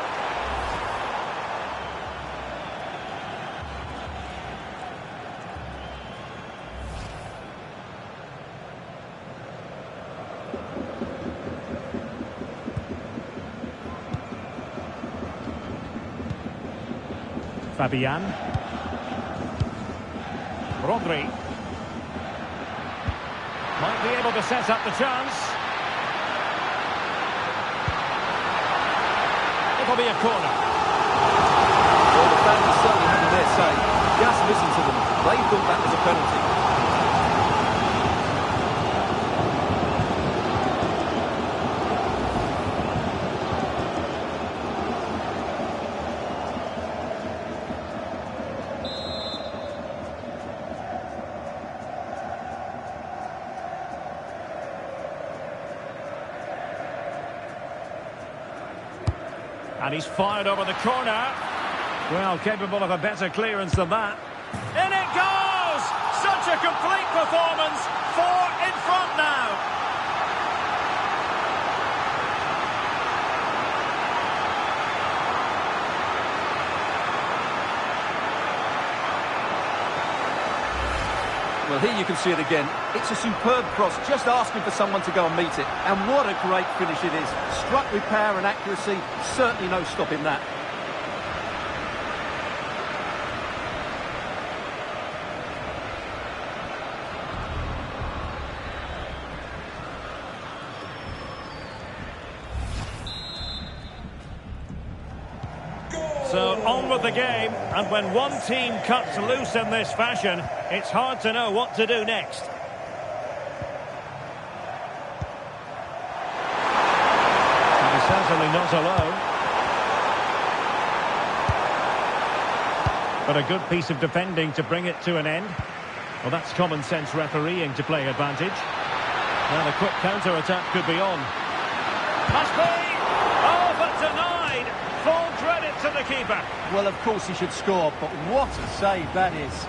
Speaker 1: Fabian. Rodri. Might be able to set up the chance. It'll be a corner.
Speaker 2: Well, the fans certainly having their say. Just listen to them. They thought that was a penalty.
Speaker 1: And he's fired over the corner. Well, capable of a better clearance than that. In it goes! Such a complete performance. 4 in front now.
Speaker 2: Well, here you can see it again. It's a superb cross, just asking for someone to go and meet it. And what a great finish it is. Struck with power and accuracy, certainly no stopping that.
Speaker 1: So on with the game, and when one team cuts loose in this fashion, it's hard to know what to do next. And he's certainly not alone. But a good piece of defending to bring it to an end. Well, that's common sense refereeing to play advantage. Now the quick counter-attack could be on. Must be! Oh, but denied! Full credit to the keeper.
Speaker 2: Well, of course he should score, but what a save that is.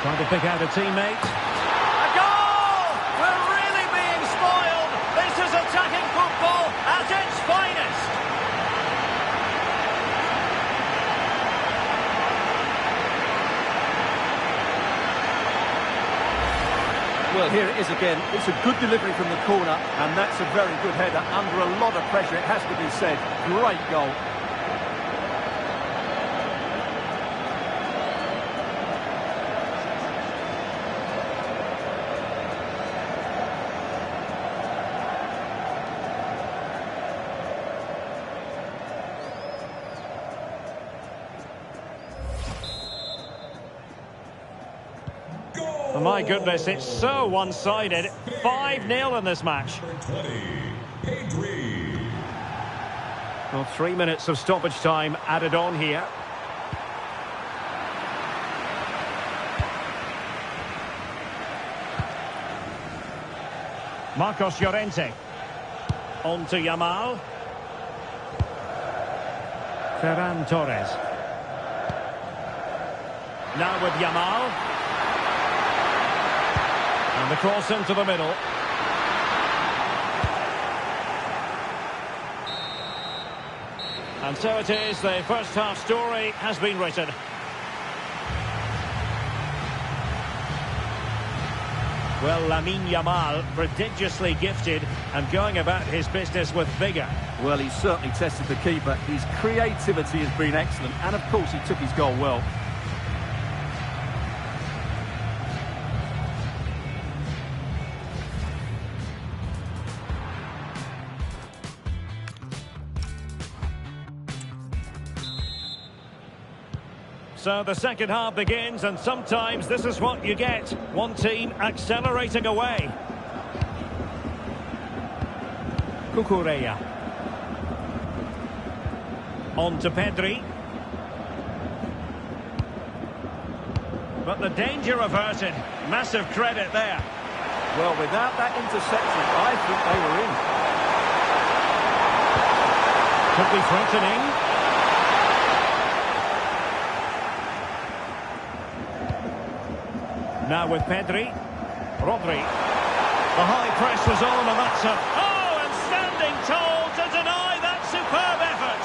Speaker 1: Trying to pick out a teammate. A goal! We're really being spoiled. This is attacking football at its finest.
Speaker 2: Well, here it is again. It's a good delivery from the corner, and that's a very good header. Under a lot of pressure, it has to be said. Great goal.
Speaker 1: Oh, my goodness, it's so one-sided. 5-0 in this match.
Speaker 3: 20,
Speaker 1: Well, 3 minutes of stoppage time added on here. Marcos Llorente. On to Yamal. Ferran Torres. Now with Yamal. And the cross into the middle. And so it is, the first half story has been written. Well, Lamine Yamal, prodigiously gifted and going about his business with vigour.
Speaker 2: Well, he's certainly tested the keeper. His creativity has been excellent, and of course he took his goal well.
Speaker 1: So the second half begins, and sometimes this is what you get. One team accelerating away. Cucurella. On to Pedri. But the danger averted. Massive credit there.
Speaker 2: Well, without that interception, I think they were in.
Speaker 1: Could be threatening. Now with Pedri. Rodri. The high press was on, and that's a... Oh, and standing tall to deny that superb effort.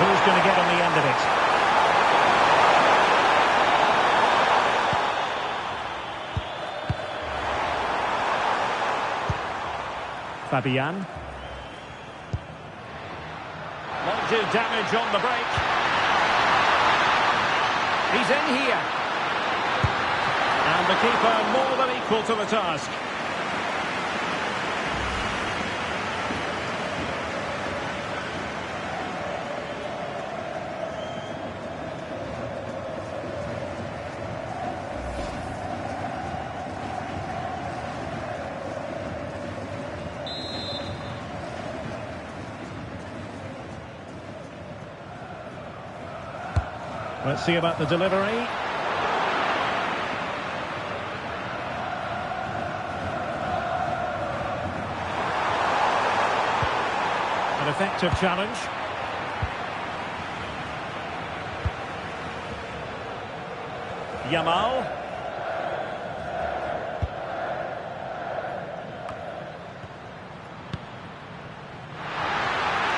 Speaker 1: Who's going to get on the end of it? Fabian. Won't do damage on the break. He's in here. And the keeper more than equal to the task. Let's see about the delivery. An effective challenge. Yamal.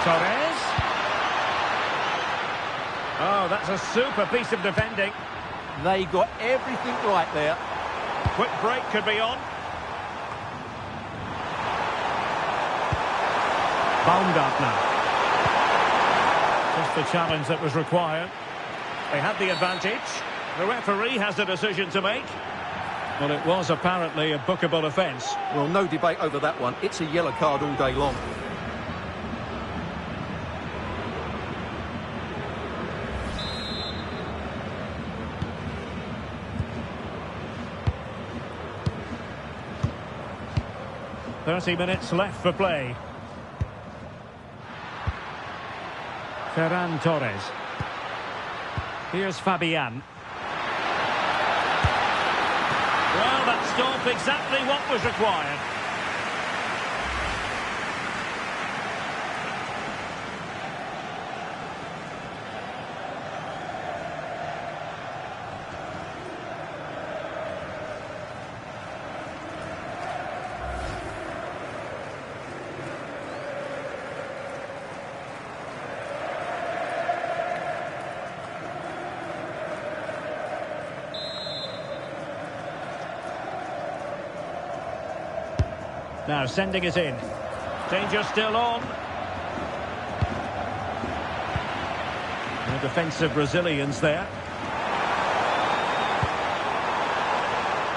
Speaker 1: Torres. Oh, that's a super piece of defending.
Speaker 2: They got everything right there.
Speaker 1: Quick break could be on. Baumgartner. Just the challenge that was required. They had the advantage. The referee has a decision to make. Well, it was apparently a bookable offence.
Speaker 2: Well, no debate over that one. It's a yellow card all day long.
Speaker 1: .30 left for play. Ferran Torres. Here's Fabian. Well, that stopped exactly what was required. Now sending it in. Danger still on. The defensive Brazilians there.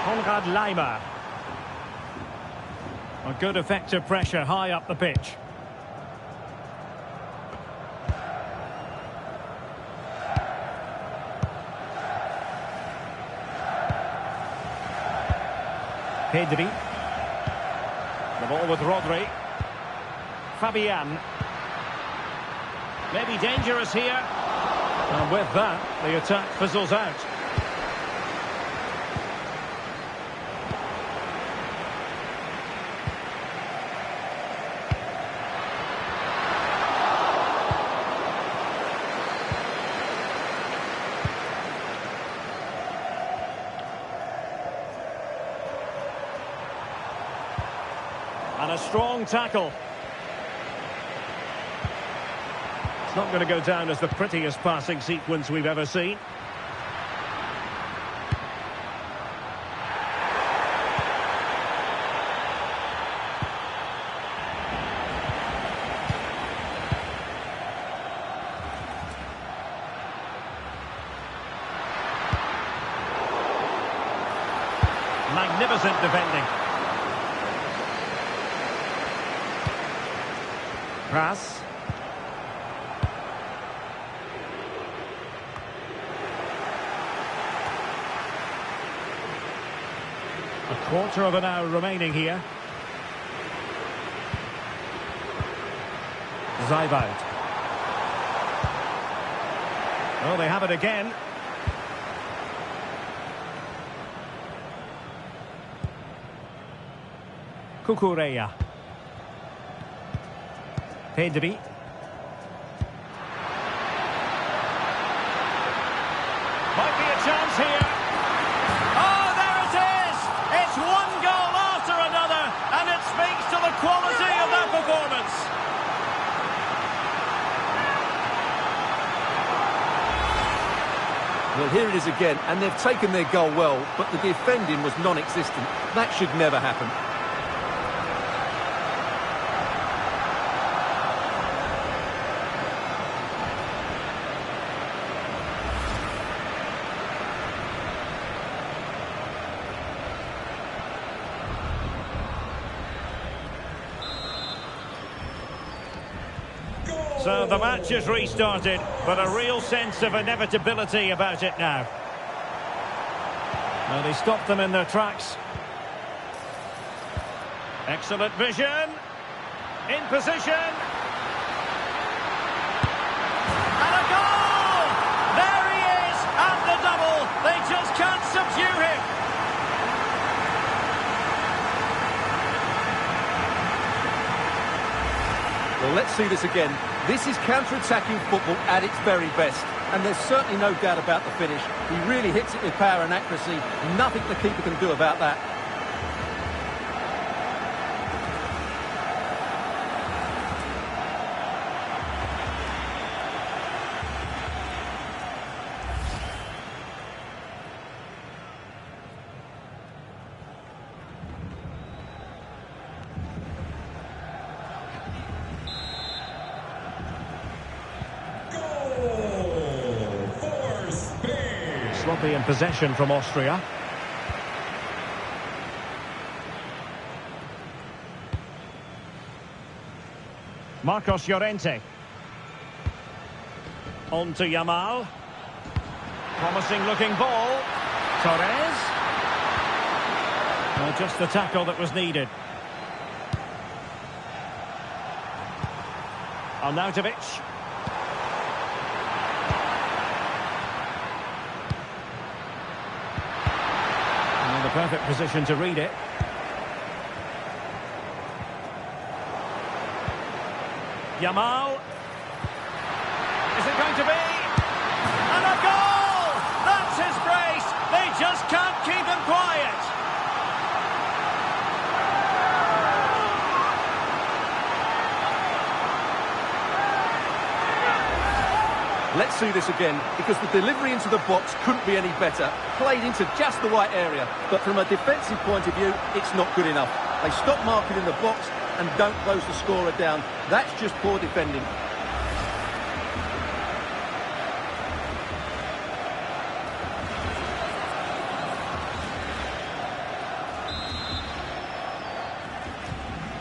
Speaker 1: Konrad Laimer. A good effective pressure high up the pitch. Pedri. The ball with Rodri. Fabian. Maybe dangerous here. And with that, the attack fizzles out. And a strong tackle. It's not going to go down as the prettiest passing sequence we've ever seen. Magnificent defending. Pass. A quarter of an hour remaining here. Zaivoud. Oh, they have it again. Cucurella. Pedri. Might be a chance here. Oh, there it is! It's one goal after another, and it speaks to the quality of that performance.
Speaker 2: Well, here it is again, and they've taken their goal well, but the defending was non-existent. That should never happen.
Speaker 1: So the match is restarted, but a real sense of inevitability about it now. Well, they stopped them in their tracks. Excellent vision. In position. And a goal! There he is, at the double. They just can't subdue him.
Speaker 2: Well, let's see this again. This is counter-attacking football at its very best. And there's certainly no doubt about the finish. He really hits it with power and accuracy. Nothing the keeper can do about that.
Speaker 1: Sloppy in possession from Austria. Marcos Llorente. On to Yamal. Promising looking ball. Torres. Well, just the tackle that was needed. Arnautovic. And the perfect position to read it. Yamal. Is it going to be? And a goal! That's his brace! They just can't keep him quiet!
Speaker 2: Let's see this again, because the delivery into the box couldn't be any better. Played into just the right area, but from a defensive point of view, it's not good enough. They stop marking in the box and don't close the scorer down. That's just poor defending.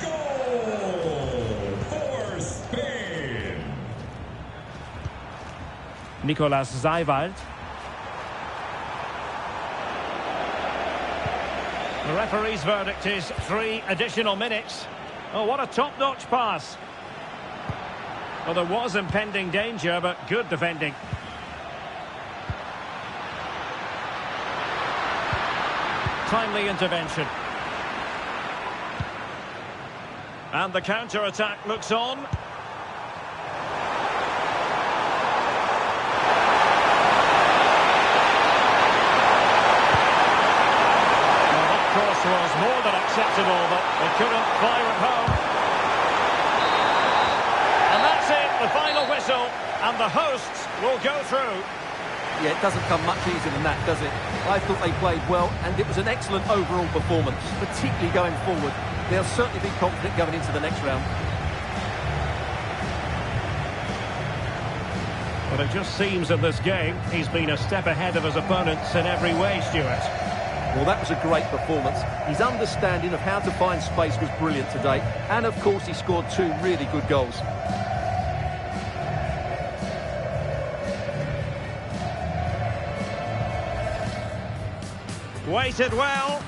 Speaker 3: Goal for Spain.
Speaker 1: Nicolas Zeiwald. The referee's verdict is 3 additional minutes. Oh, what a top-notch pass. Well, there was impending danger, but good defending. Timely intervention. And the counter-attack looks on. Was more than acceptable, but they couldn't fire it home. And that's it, the final whistle, and the hosts will go through.
Speaker 2: Yeah, it doesn't come much easier than that, does it? I thought they played well, and it was an excellent overall performance, particularly going forward. They'll certainly be confident going into the next round.
Speaker 1: But it just seems in this game, he's been a step ahead of his opponents in every way, Stuart.
Speaker 2: Well, that was a great performance. His understanding of how to find space was brilliant today. And, of course, he scored 2 really good goals.
Speaker 1: Weighted well.